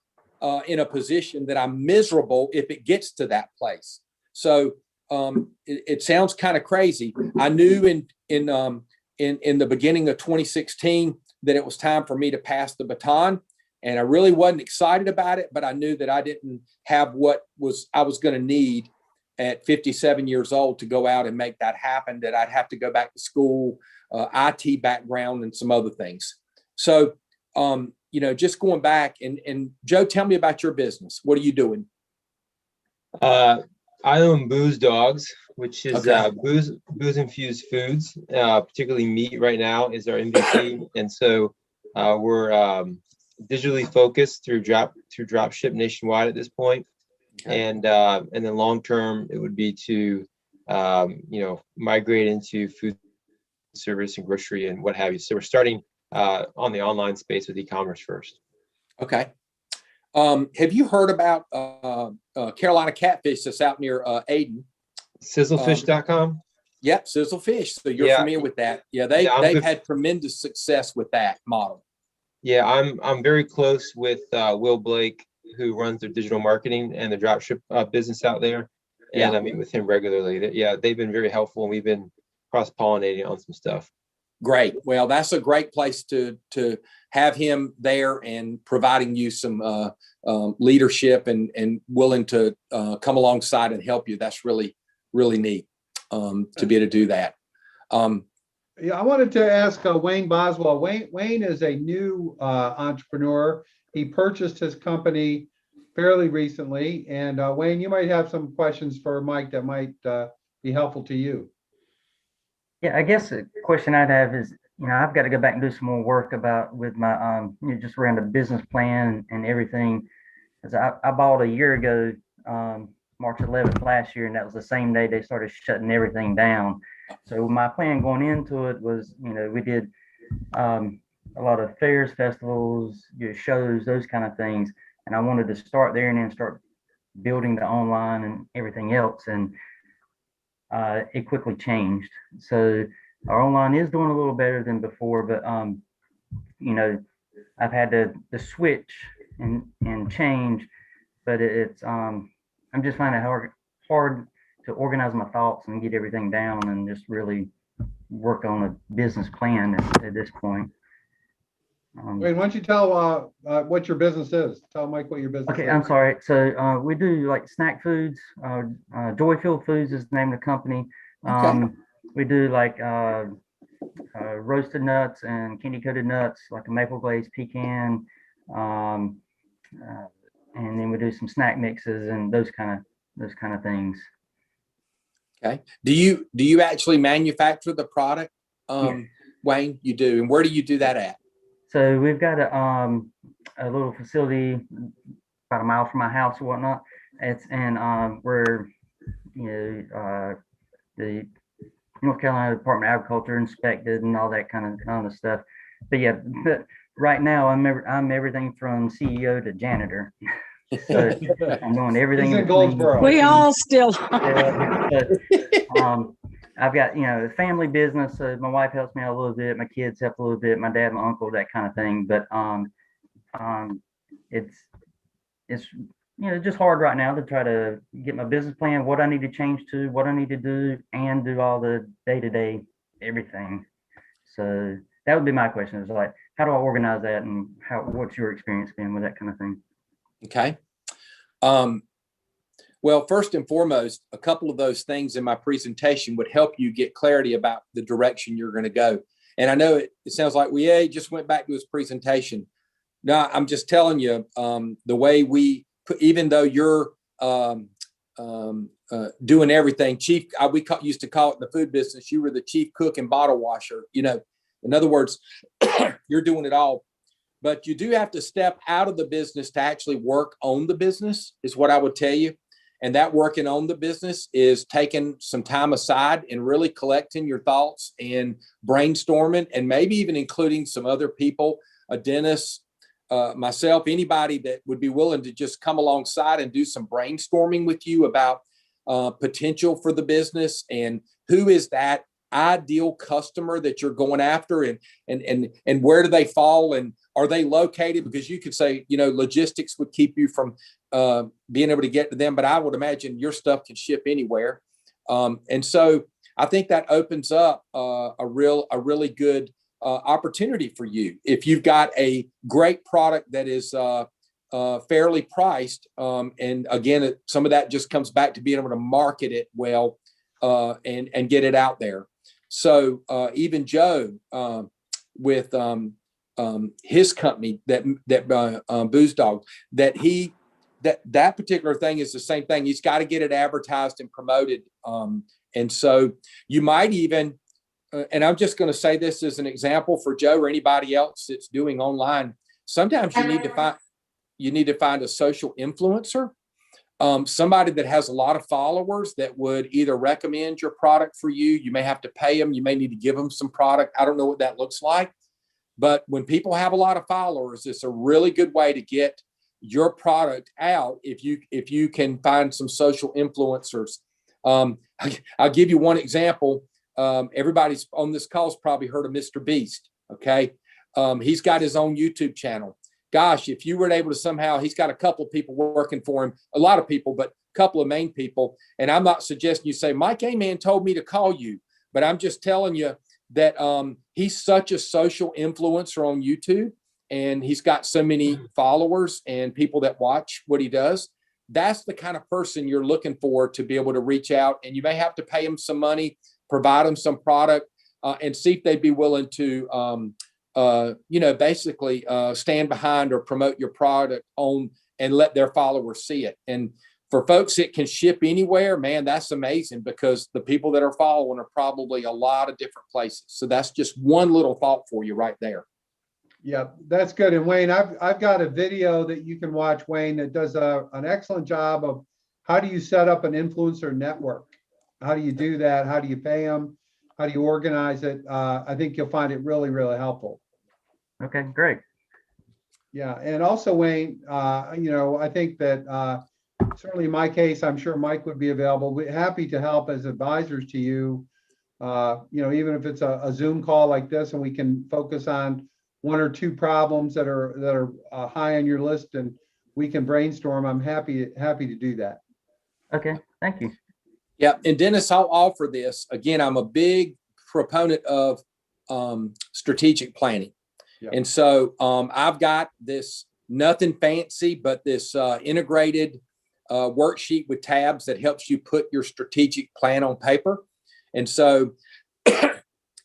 in a position that I'm miserable if it gets to that place. So it sounds kind of crazy. I knew in the beginning of 2016 that it was time for me to pass the baton, and I really wasn't excited about it, but I knew that I didn't have what I was going to need at 57 years old to go out and make that happen, that I'd have to go back to school, IT background, and some other things. So, just going back and Joe, tell me about your business. What are you doing? I own Booze Dogs, which is Okay. booze infused foods, particularly meat right now is our MVP. And so we're digitally focused through drop ship nationwide at this point. Okay. And then long term, it would be to migrate into food service and grocery and what have you. So we're starting on the online space with e-commerce first. Okay. Have you heard about Carolina Catfish that's out near Aden? Sizzlefish.com? Yep, Sizzlefish. So you're familiar with that. Yeah, they've had tremendous success with that model. Yeah, I'm very close with Will Blake, who runs their digital marketing and the dropship business out there. And I meet with him regularly. They've been very helpful, and we've been cross-pollinating on some stuff. Great. Well, that's a great place to have him there and providing you some leadership and willing to come alongside and help you. That's really, really neat to be able to do that. Yeah, I wanted to ask Wayne Boswell. Wayne is a new entrepreneur. He purchased his company fairly recently. And Wayne, you might have some questions for Mike that might be helpful to you. Yeah, I guess the question I'd have is, I've got to go back and do some more work with my, just around the business plan and everything. Because I bought a year ago, March 11th last year, and that was the same day they started shutting everything down. So my plan going into it was, we did a lot of fairs, festivals, shows, those kind of things. And I wanted to start there and then start building the online and everything else. And it quickly changed. So our online is doing a little better than before, but I've had to switch and change, but it's I'm just finding it hard to organize my thoughts and get everything down and just really work on a business plan at this point. Wayne, why don't you tell what your business is? Tell Mike what your business Okay, is. I'm sorry. So we do like snack foods. Joy Filled Foods is the name of the company. We do like roasted nuts and candy coated nuts, like a maple glazed pecan, and then we do some snack mixes and those kind of things. Okay. Do you actually manufacture the product, Yes. Wayne? You do, and where do you do that at? So we've got a little facility about a mile from my house or whatnot. It's where the North Carolina Department of Agriculture inspected and all that kind of stuff. But yeah, but right now I'm everything from CEO to janitor. So I'm doing everything. He's in Goldsboro. We all still. I've got, a family business. So my wife helps me out a little bit. My kids help a little bit. My dad, my uncle, that kind of thing. But it's just hard right now to try to get my business plan, what I need to change to, what I need to do, and do all the day-to-day everything. So that would be my question, is like, how do I organize that, and what's your experience been with that kind of thing? Okay. Well, first and foremost, a couple of those things in my presentation would help you get clarity about the direction you're going to go. And I know it sounds like we just went back to his presentation. No, I'm just telling you, the way we put, even though you're doing everything, chief, used to call it in the food business, you were the chief cook and bottle washer. In other words, you're doing it all. But you do have to step out of the business to actually work on the business, is what I would tell you. And that working on the business is taking some time aside and really collecting your thoughts and brainstorming, and maybe even including some other people, a dentist, myself, anybody that would be willing to just come alongside and do some brainstorming with you about potential for the business and who is that ideal customer that you're going after, and where do they fall, and are they located? Because you could say, logistics would keep you from being able to get to them, but I would imagine your stuff can ship anywhere. And so I think that opens up a really good opportunity for you. If you've got a great product that is fairly priced, and again, some of that just comes back to being able to market it well and get it out there. So even Joe with his company, that Booze Dog, that particular thing is the same thing. He's got to get it advertised and promoted. And so you might even, and I'm just going to say this as an example for Joe or anybody else that's doing online. Sometimes you need to find a social influencer, somebody that has a lot of followers that would either recommend your product for you. You may have to pay them. You may need to give them some product. I don't know what that looks like. But when people have a lot of followers, it's a really good way to get your product out if you can find some social influencers. I'll give you one example. Everybody's on this call's probably heard of Mr. Beast. Okay. He's got his own YouTube channel. Gosh, if you were able to somehow, he's got a couple of people working for him, a lot of people, but a couple of main people. And I'm not suggesting you say, Mike A-Man told me to call you, but I'm just telling you that he's such a social influencer on YouTube, and he's got so many followers and people that watch what he does. That's the kind of person you're looking for to be able to reach out, and you may have to pay him some money, provide him some product. and see if they'd be willing to, basically stand behind or promote your product on and let their followers see it. And for folks that can ship anywhere, man, that's amazing, because the people that are following are probably a lot of different places. So that's just one little thought for you right there. Yeah, that's good. And Wayne, I've got a video that you can watch, Wayne, that does an excellent job of how do you set up an influencer network? How do you do that? How do you pay them? How do you organize it? I think you'll find it really, really helpful. Okay, great. Yeah, and also Wayne, I think that certainly in my case, I'm sure Mike would be available. We're happy to help as advisors to you. Even if it's a Zoom call like this, and we can focus on one or two problems that are high on your list, and we can brainstorm. I'm happy to do that. Okay, thank you. Yeah, and Dennis, I'll offer this again. I'm a big proponent of strategic planning. Yeah. And so I've got this nothing fancy, but this integrated worksheet with tabs that helps you put your strategic plan on paper. And so,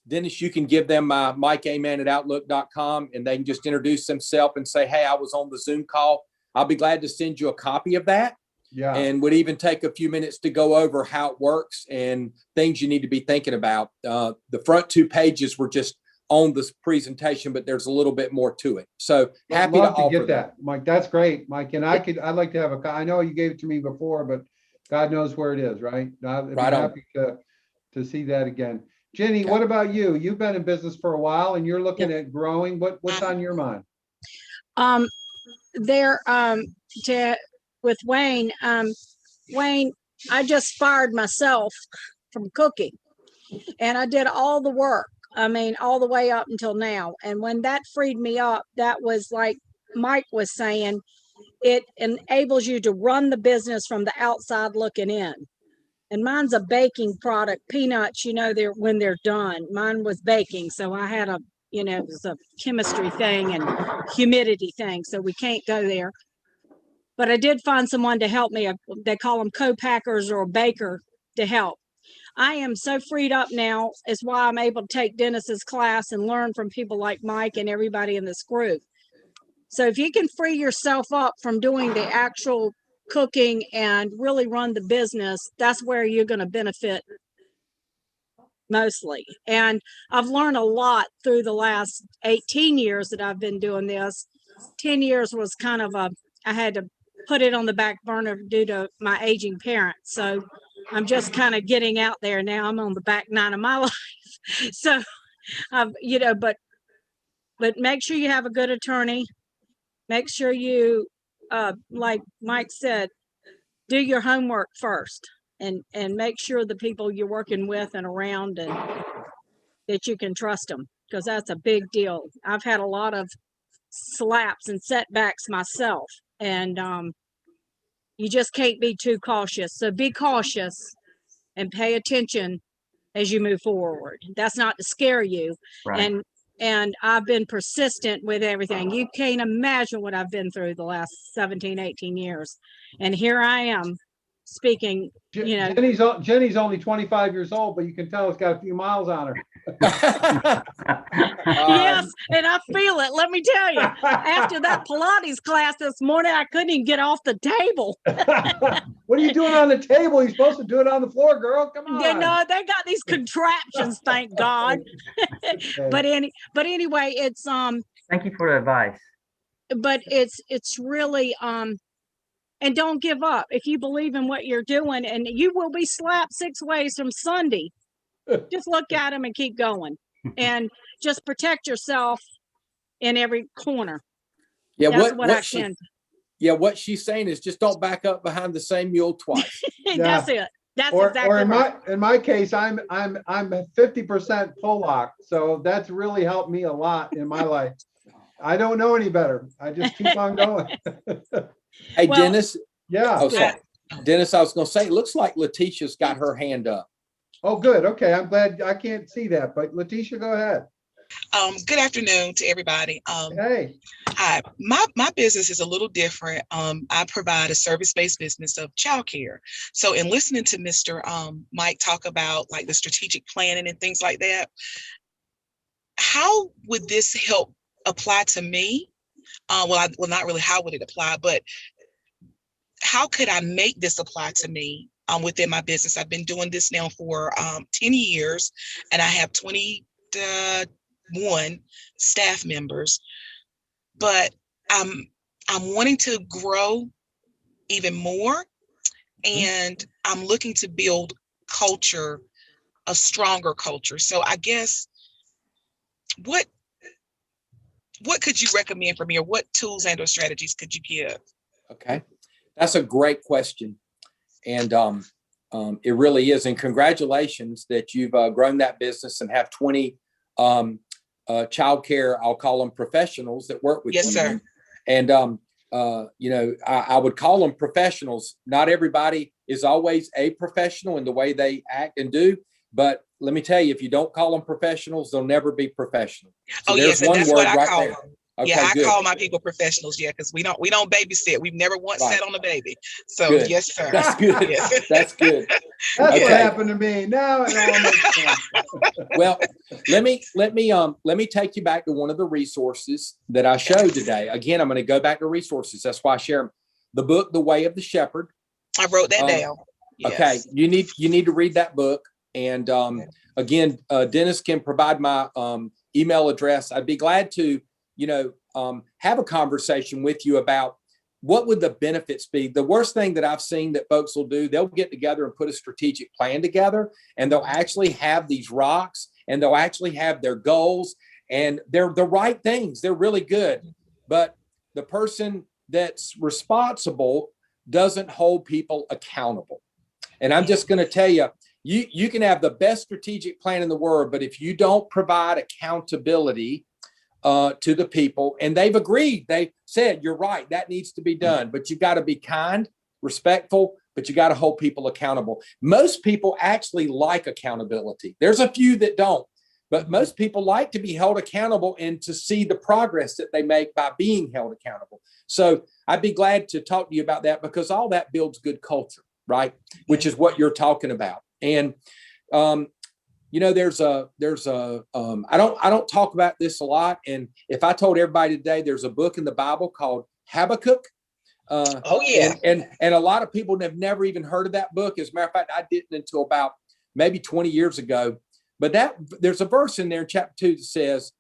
Dennis, you can give them my mikeaman@outlook.com, and they can just introduce themselves and say, hey, I was on the Zoom call. I'll be glad to send you a copy of that. Yeah. And would even take a few minutes to go over how it works and things you need to be thinking about. The front 2 pages were just on this presentation, but there's a little bit more to it. So happy Love to offer get that, Mike. That's great, Mike. And I'd like to have I know you gave it to me before, but God knows where it is, right? I'd be Right on. happy to see that again. Jenny, what about you? You've been in business for a while and you're looking at growing. What's on your mind? With Wayne, Wayne, I just fired myself from cooking, and I did all the work. I mean, all the way up until now. And when that freed me up, that was like Mike was saying, it enables you to run the business from the outside looking in. And mine's a baking product. Peanuts, when they're done. Mine was baking, so I had it was a chemistry thing and humidity thing, so we can't go there. But I did find someone to help me. They call them co-packers or a baker to help. I am so freed up now, is why I'm able to take Dennis's class and learn from people like Mike and everybody in this group. So if you can free yourself up from doing the actual cooking and really run the business, that's where you're going to benefit mostly. And I've learned a lot through the last 18 years that I've been doing this. 10 years was kind of I had to put it on the back burner due to my aging parents. So I'm just kind of getting out there now. I'm on the back nine of my life. So, but make sure you have a good attorney. Make sure you, like Mike said, do your homework first and make sure the people you're working with and around and that you can trust them, because that's a big deal. I've had a lot of slaps and setbacks myself, and you just can't be too cautious. So be cautious and pay attention as you move forward. That's not to scare you. Right. And I've been persistent with everything. You can't imagine what I've been through the last 17, 18 years. And here I am speaking, Jenny's only 25 years old, but you can tell it's got a few miles on her. Yes, and I feel it. Let me tell you, after that Pilates class this morning, I couldn't even get off the table. What are you doing on the table? You're supposed to do it on the floor, girl. Come on. No, they got these contraptions, thank God. Okay. But anyway, it's Thank you for the advice. but it's really and don't give up if you believe in what you're doing, and you will be slapped 6 ways from Sunday. Just look at them and keep going, and just protect yourself in every corner. Yeah, That's what she's saying is just don't back up behind the same mule twice. That's it. That's Or exactly right. in my case, I'm 50% Polak, so that's really helped me a lot in my life. I don't know any better. I just keep on going. Hey, Well, Dennis. Yeah. Oh, sorry. Dennis, I was going to say, it looks like Letitia's got her hand up. Oh, good. Okay. I'm glad. I can't see that, but Letitia, go ahead. Good afternoon to everybody. Hey, Hi, my business is a little different. I provide a service-based business of childcare. So in listening to Mr. Mike talk about like the strategic planning and things like that, how would this help apply to me? Well, not really how would it apply, but how could I make this apply to me within my business? I've been doing this now for 10 years and I have 21 staff members, but I'm wanting to grow even more, and I'm looking to build culture, a stronger culture. So I guess what could you recommend for me, or what tools and or strategies could you give? Okay, that's a great question, and it really is. And congratulations that you've grown that business and have 20 childcare, I'll call them professionals that work with you. Yes, sir. And I would call them professionals. Not everybody is always a professional in the way they act and do, but let me tell you, if you don't call them professionals, they'll never be professional. So yes, and that's what I call them. Okay, yeah, I good. call my people professionals. Yeah, because we don't babysit. We've never once sat on a baby. So Good. yes, sir. That's good. Yes. That's good. that's Okay. what happened to me. Now it all makes sense. Well, let me take you back to one of the resources that I showed today. Again, I'm going to go back to resources. That's why I share them. The book, The Way of the Shepherd. I wrote that down. Yes. Okay, you need to read that book. And again, Dennis can provide my email address. I'd be glad to, have a conversation with you about what would the benefits be. The worst thing that I've seen that folks will do, they'll get together and put a strategic plan together, and they'll actually have these rocks, and they'll actually have their goals, and they're the right things. They're really good. But the person that's responsible doesn't hold people accountable. And I'm just going to tell you, you can have the best strategic plan in the world, but if you don't provide accountability to the people, and they've agreed, they said, you're right, that needs to be done, but you got to be kind, respectful, but you got to hold people accountable. Most people actually like accountability. There's a few that don't, but most people like to be held accountable and to see the progress that they make by being held accountable. So I'd be glad to talk to you about that, because all that builds good culture, right? Which is what you're talking about. And there's a I don't talk about this a lot. And if I told everybody today, there's a book in the Bible called Habakkuk. And a lot of people have never even heard of that book. As a matter of fact, I didn't until about maybe 20 years ago. But there's a verse in there in chapter 2 that says,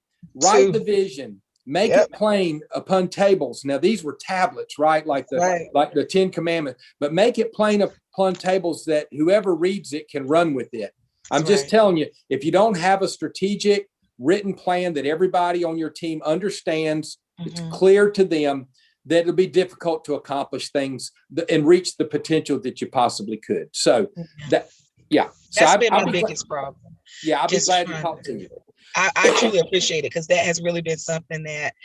write the vision, make it plain upon tables. Now, these were tablets, right? Like the 10 Commandments, but make it plain upon tables that whoever reads it can run with it. I'm just telling you, if you don't have a strategic written plan that everybody on your team understands, it's clear to them, that it'll be difficult to accomplish things and reach the potential that you possibly could. So that's been my biggest problem. Yeah, I'll be glad to talk to you. I truly appreciate it, because that has really been something that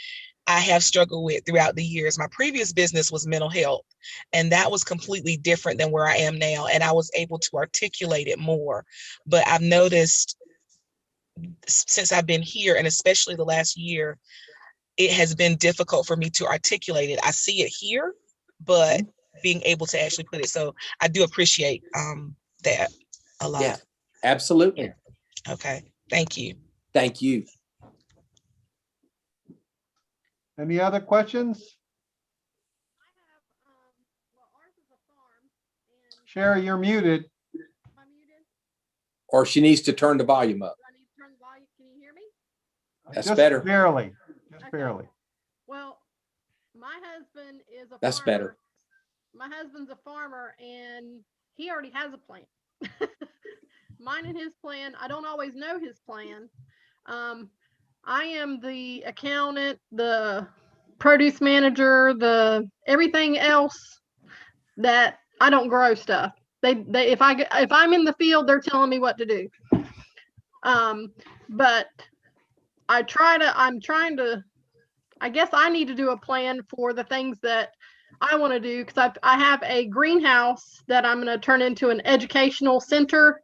I have struggled with throughout the years. My previous business was mental health, and that was completely different than where I am now. And I was able to articulate it more. But I've noticed since I've been here, and especially the last year, it has been difficult for me to articulate it. I see it here, but being able to actually put it. So I do appreciate that a lot. Yeah, absolutely. Okay. Thank you. Thank you. Any other questions? Sherry, you're muted. Or she needs to turn the volume up. Can you hear me? That's Just better. Barely. Just barely. Well, my husband is a That's farmer. better. My husband's a farmer, and he already has a plan. Mine and his plan, I don't always know his plan. I am the accountant, the produce manager, the everything else that I don't grow stuff. They if I'm in the field, they're telling me what to do. But I guess I need to do a plan for the things that I want to do, because I have a greenhouse that I'm going to turn into an educational center,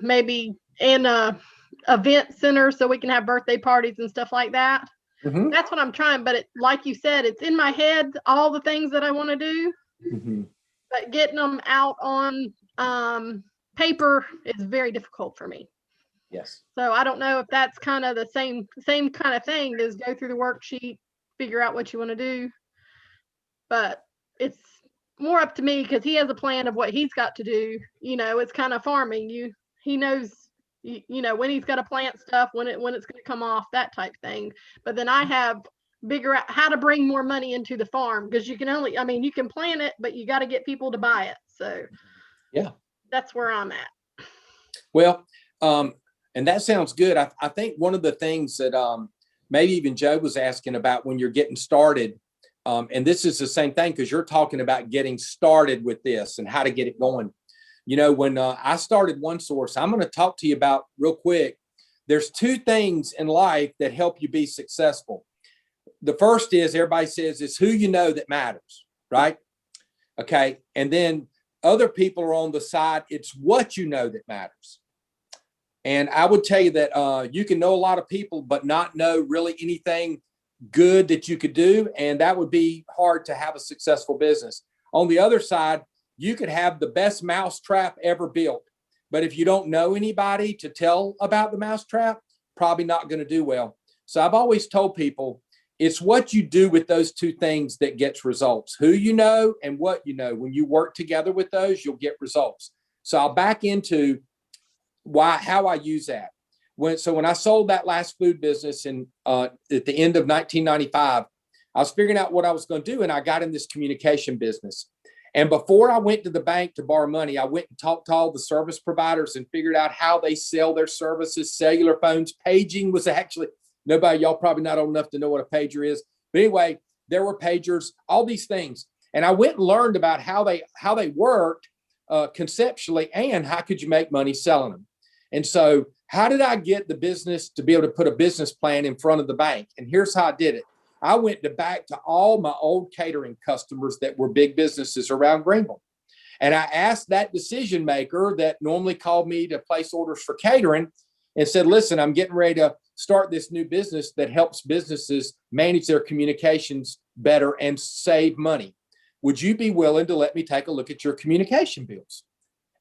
maybe, and event center so we can have birthday parties and stuff like that. Mhm. That's what I'm trying. But like you said, it's in my head, all the things that I want to do, Mhm. but getting them out on paper is very difficult for me. Yes. So I don't know if that's kind of the same kind of thing as go through the worksheet, figure out what you want to do. But it's more up to me because he has a plan of what he's got to do. It's kind of farming. He knows when he's got to plant stuff, when it's going to come off, that type thing. But then I have figure out how to bring more money into the farm, because you can plant it, but you got to get people to buy it. So Yeah, that's where I'm at. well, and that sounds good. I think one of the things that maybe even Joe was asking about when you're getting started, and this is the same thing, because you're talking about getting started with this and how to get it going. When I started OneSource, I'm going to talk to you about real quick. There's two things in life that help you be successful. The first is, everybody says, it's who you know that matters, right? Okay. And then other people are on the side. It's what you know that matters. And I would tell you that you can know a lot of people, but not know really anything good that you could do. And that would be hard to have a successful business. On the other side, you could have the best mousetrap ever built, but if you don't know anybody to tell about the mousetrap, probably not going to do well. So I've always told people, it's what you do with those two things that gets results. Who you know and what you know. When you work together with those, you'll get results. So I'll back into how I use that. When I sold that last food business at the end of 1995, I was figuring out what I was going to do, and I got in this communication business. And before I went to the bank to borrow money, I went and talked to all the service providers and figured out how they sell their services. Cellular phones, paging was actually, y'all probably not old enough to know what a pager is. But anyway, there were pagers, all these things. And I went and learned about how they worked conceptually, and how could you make money selling them. And so how did I get the business to be able to put a business plan in front of the bank? And here's how I did it. I went back to all my old catering customers that were big businesses around Greenville. And I asked that decision maker that normally called me to place orders for catering and said, listen, I'm getting ready to start this new business that helps businesses manage their communications better and save money. Would you be willing to let me take a look at your communication bills?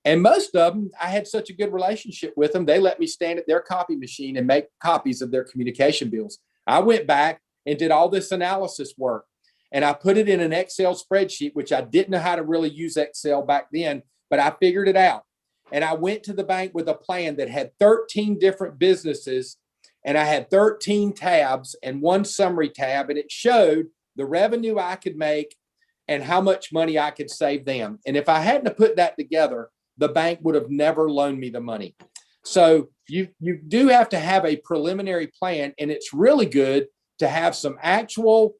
And most of them, I had such a good relationship with them, they let me stand at their copy machine and make copies of their communication bills. I went back and did all this analysis work, and I put it in an Excel spreadsheet, which I didn't know how to really use Excel back then, but I figured it out. And I went to the bank with a plan that had 13 different businesses, and I had 13 tabs and one summary tab, and it showed the revenue I could make and how much money I could save them. And if I hadn't put that together, the bank would have never loaned me the money. So you do have to have a preliminary plan, and it's really good to have some actual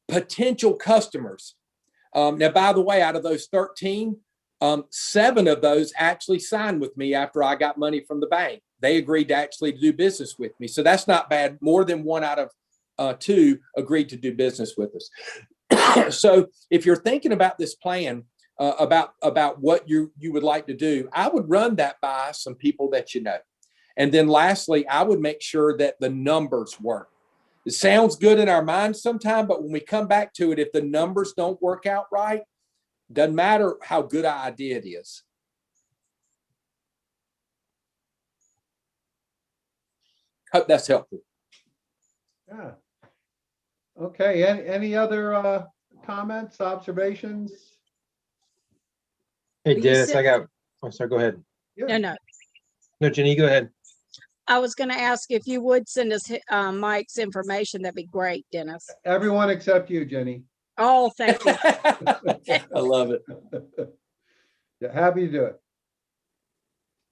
potential customers. Now, by the way, out of those 13, 7 of those actually signed with me after I got money from the bank. They agreed to actually do business with me. So that's not bad. More than 1 out of 2 agreed to do business with us. So if you're thinking about this plan, about what you would like to do, I would run that by some people that you know. And then lastly, I would make sure that the numbers work. It sounds good in our minds sometimes, but when we come back to it, if the numbers don't work out right, doesn't matter how good an idea it is. Hope that's helpful. Yeah. Okay. Any other comments, observations? Hey, You Dennis, said- I'm sorry, go ahead. No. No, Jenny, go ahead. I was going to ask if you would send us Mike's information. That'd be great, Dennis. Everyone except you, Jenny. Oh, thank you. I love it. Yeah, happy to do it.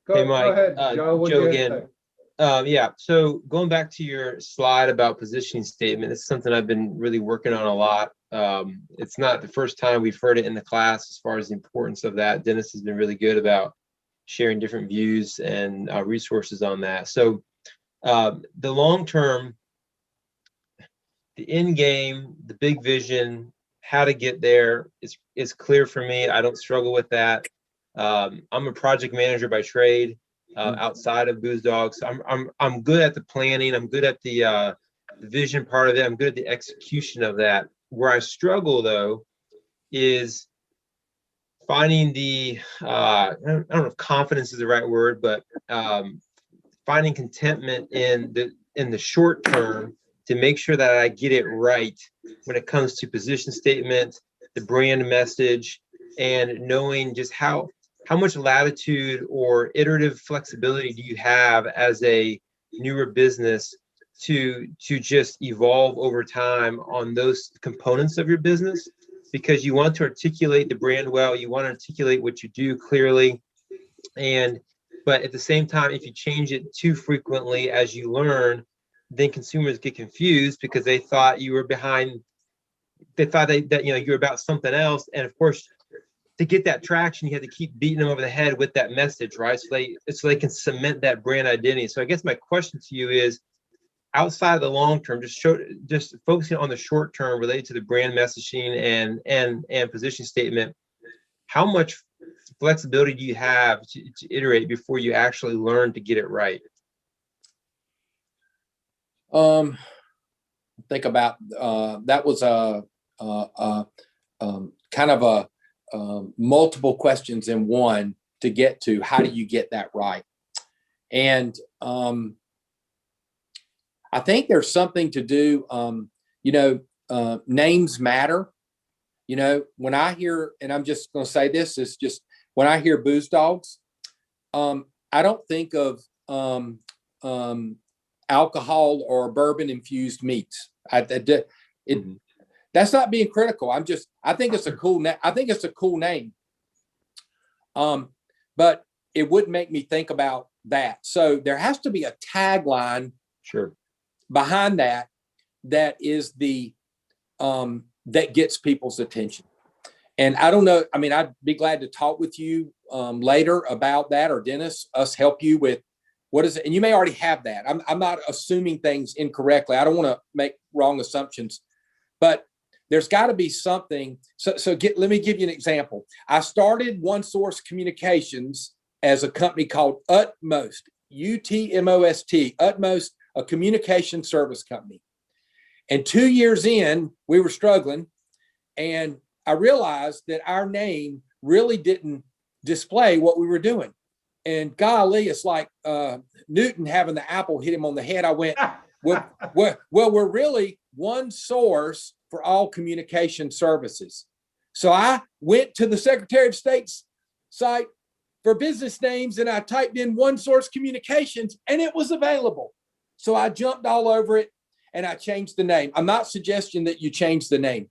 Hey, Go Mike, ahead, Joe. What Joe do you again. have to say? Yeah, so going back to your slide about positioning statement, this is something I've been really working on a lot. It's not the first time we've heard it in the class as far as the importance of that. Dennis has been really good about sharing different views and resources on that. So the long term, the end game, the big vision, how to get there is clear for me. I don't struggle with that. I'm a project manager by trade, outside of Booze Dogs. I'm good at the planning. I'm good at the vision part of it. I'm good at the execution of that. Where I struggle though is finding the I don't know if confidence is the right word, but finding contentment in the short term to make sure that I get it right when it comes to position statement, the brand message, and knowing just how much latitude or iterative flexibility do you have as a newer business to just evolve over time on those components of your business, because you want to articulate the brand well, you want to articulate what you do clearly, but at the same time, if you change it too frequently as you learn, then consumers get confused because they thought you were behind, they thought that you're about something else. And of course, to get that traction, you have to keep beating them over the head with that message, right? So they can cement that brand identity. So I guess my question to you is, outside of the long term, just focusing on the short term related to the brand messaging and position statement, how much flexibility do you have to iterate before you actually learn to get it right? Think about that was a kind of a multiple questions in one to get to how do you get that right. And I think there's something to do, names matter. When I hear, and I'm just going to say this, is just when I hear Booze Dogs, I don't think of alcohol or bourbon infused meats. That's not being critical. I think it's a cool name. But it would make me think about that. So there has to be a tagline behind that is the that gets people's attention. And I don't know, I mean, I'd be glad to talk with you later about that, or Dennis, us help you with what is it. And you may already have that. I'm not assuming things incorrectly. I don't want to make wrong assumptions, but there's got to be something. Let me give you an example. I started One Source Communications as a company called Utmost, UTMOST, Utmost, a communication service company. And 2 years in, we were struggling, and I realized that our name really didn't display what we were doing. And golly, it's like Newton having the apple hit him on the head. I went, well, we're really one source for all communication services. So I went to the Secretary of State's site for business names, and I typed in One Source Communications, and it was available. So I jumped all over it, and I changed the name. I'm not suggesting that you change the name.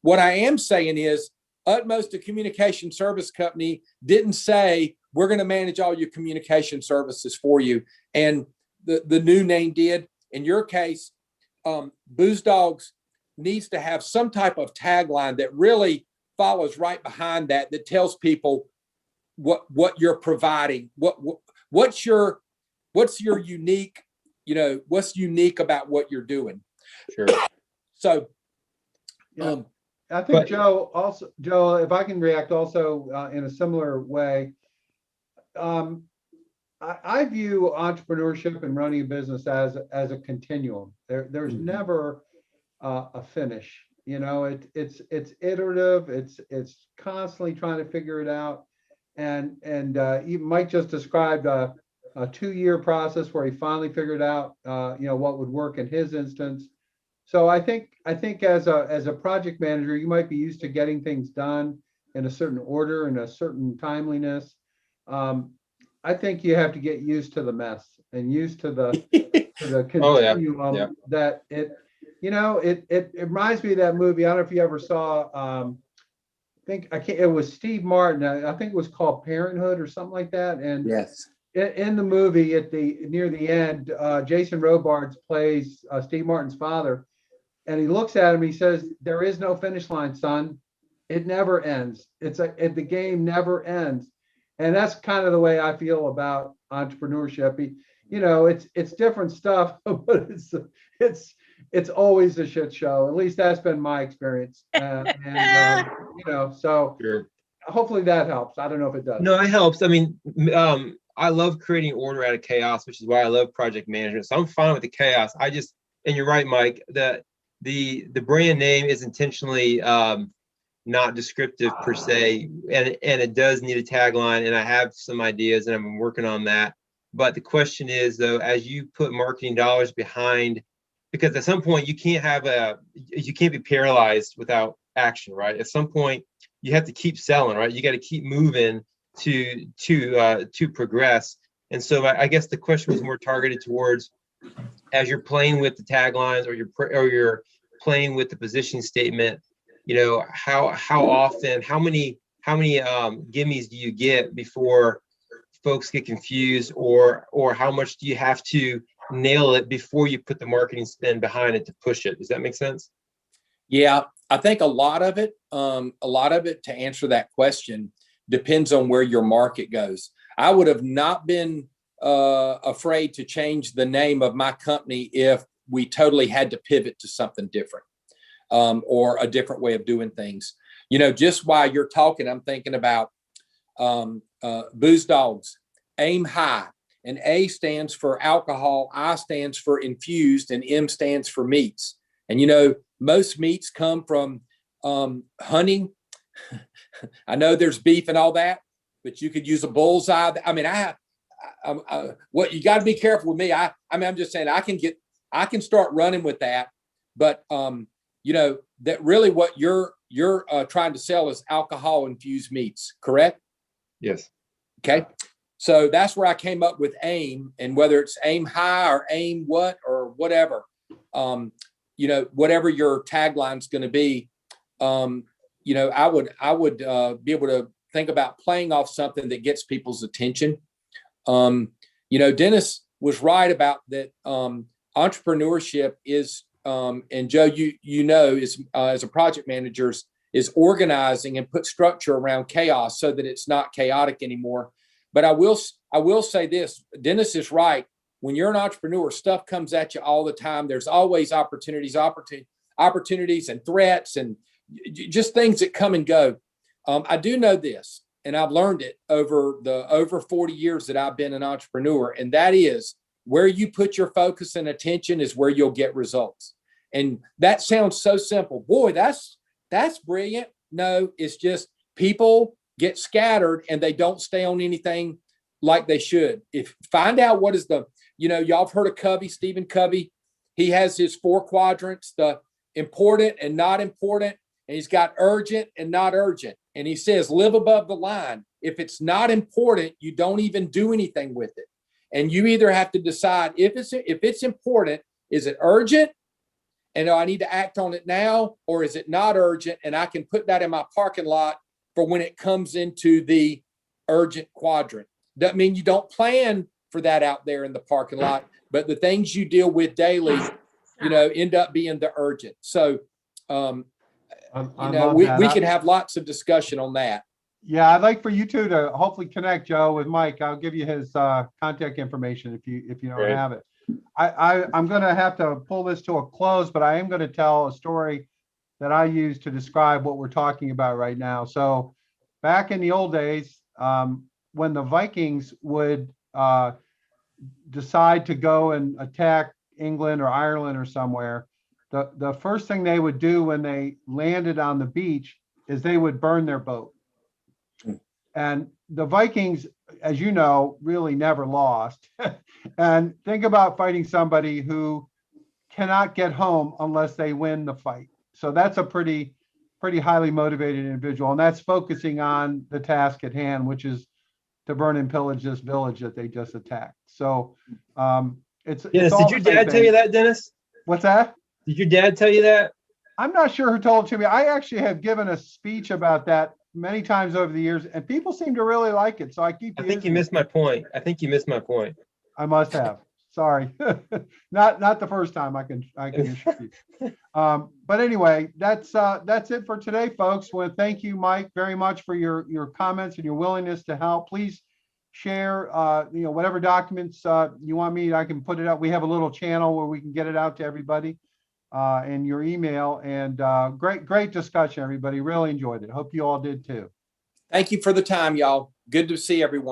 What I am saying is Utmost, a communication service company, didn't say we're going to manage all your communication services for you. And the new name did. In your case, Booze Dogs needs to have some type of tagline that really follows right behind that tells people what you're providing, what's your unique, what's unique about what you're doing. Sure. So I think Joe, if I can react also in a similar way, I view entrepreneurship and running a business as a continuum. There's never a finish. It's iterative. It's constantly trying to figure it out. And Mike just described a 2-year process where he finally figured out what would work in his instance. So I think as a project manager, you might be used to getting things done in a certain order and a certain timeliness. I think you have to get used to the mess and used to the continuum that it reminds me of that movie. I don't know if you ever saw. It was Steve Martin. I think it was called Parenthood or something like that. And yes. In the movie, near the end, Jason Robards plays Steve Martin's father, and he looks at him. He says, "There is no finish line, son. It never ends. The game never ends." And that's kind of the way I feel about entrepreneurship. It's different stuff, but it's always a shit show. At least that's been my experience. So. Sure. hopefully that helps. I don't know if it does. No, it helps. I mean, I love creating order out of chaos, which is why I love project management. So I'm fine with the chaos. And you're right, Mike, that the brand name is intentionally not descriptive per se, and it does need a tagline, and I have some ideas and I've been working on that. But the question is though, as you put marketing dollars behind, because at some point you can't be paralyzed without action, right? At some point you have to keep selling, right? You got to keep moving to progress. And so I guess the question was more targeted towards, as you're playing with the taglines, or you're playing with the position statement, how often, how many gimmies do you get before folks get confused, or how much do you have to nail it before you put the marketing spin behind it to push it? Does that make sense? Yeah, I think a lot of it to answer that question depends on where your market goes. I would have not been afraid to change the name of my company if we totally had to pivot to something different, or a different way of doing things. Just while you're talking, I'm thinking about Booze Dogs, aim high. And A stands for alcohol, I stands for infused, and M stands for meats. And most meats come from hunting. I know there's beef and all that, but you could use a bullseye. I mean, what you got to be careful with me. I'm just saying I can start running with that, but that really what you're trying to sell is alcohol infused meats, correct? Yes. Okay. So that's where I came up with AIM, and whether it's aim high or aim what or whatever, whatever your tagline's going to be, I would be able to think about playing off something that gets people's attention. Dennis was right about that. Entrepreneurship is, and Joe, is as a project manager, is organizing and put structure around chaos so that it's not chaotic anymore. But I will say this: Dennis is right. When you're an entrepreneur, stuff comes at you all the time. There's always opportunities and threats and just things that come and go. I do know this, and I've learned it over 40 years that I've been an entrepreneur, and that is, where you put your focus and attention is where you'll get results. And that sounds so simple. Boy, that's brilliant. No, it's just people get scattered and they don't stay on anything like they should. Find out what is y'all have heard of Covey, Stephen Covey. He has his 4 quadrants, the important and not important, and he's got urgent and not urgent. And he says, live above the line. If it's not important, you don't even do anything with it. And you either have to decide if it's important, is it urgent? And I need to act on it now, or is it not urgent? And I can put that in my parking lot for when it comes into the urgent quadrant. Doesn't mean you don't plan for that out there in the parking lot, but the things you deal with daily, end up being the urgent. So, we could have lots of discussion on that. Yeah, I'd like for you two to hopefully connect Joe with Mike. I'll give you his contact information if you don't have it. I'm going to have to pull this to a close, but I am going to tell a story that I use to describe what we're talking about right now. So back in the old days, when the Vikings would decide to go and attack England or Ireland or somewhere, the first thing they would do when they landed on the beach is they would burn their boat. And the Vikings, as you know, really never lost. And think about fighting somebody who cannot get home unless they win the fight. So that's a pretty highly motivated individual. And that's focusing on the task at hand, which is to burn and pillage this village that they just attacked. So it's Dennis, all did your the same dad tell thing. you that, Dennis? What's that? Did your dad tell you that? I'm not sure who told it to me. I actually have given a speech about that many times over the years, and people seem to really like it. So I keep. I think you missed my point. I must have. Sorry, not the first time. I can assure you. But anyway, that's it for today, folks. Well, thank you, Mike, very much for your comments and your willingness to help. Please share, whatever documents you want me. I can put it up. We have a little channel where we can get it out to everybody. And your email, and great discussion, everybody. Really enjoyed it. Hope you all did too. Thank you for the time, y'all. Good to see everyone.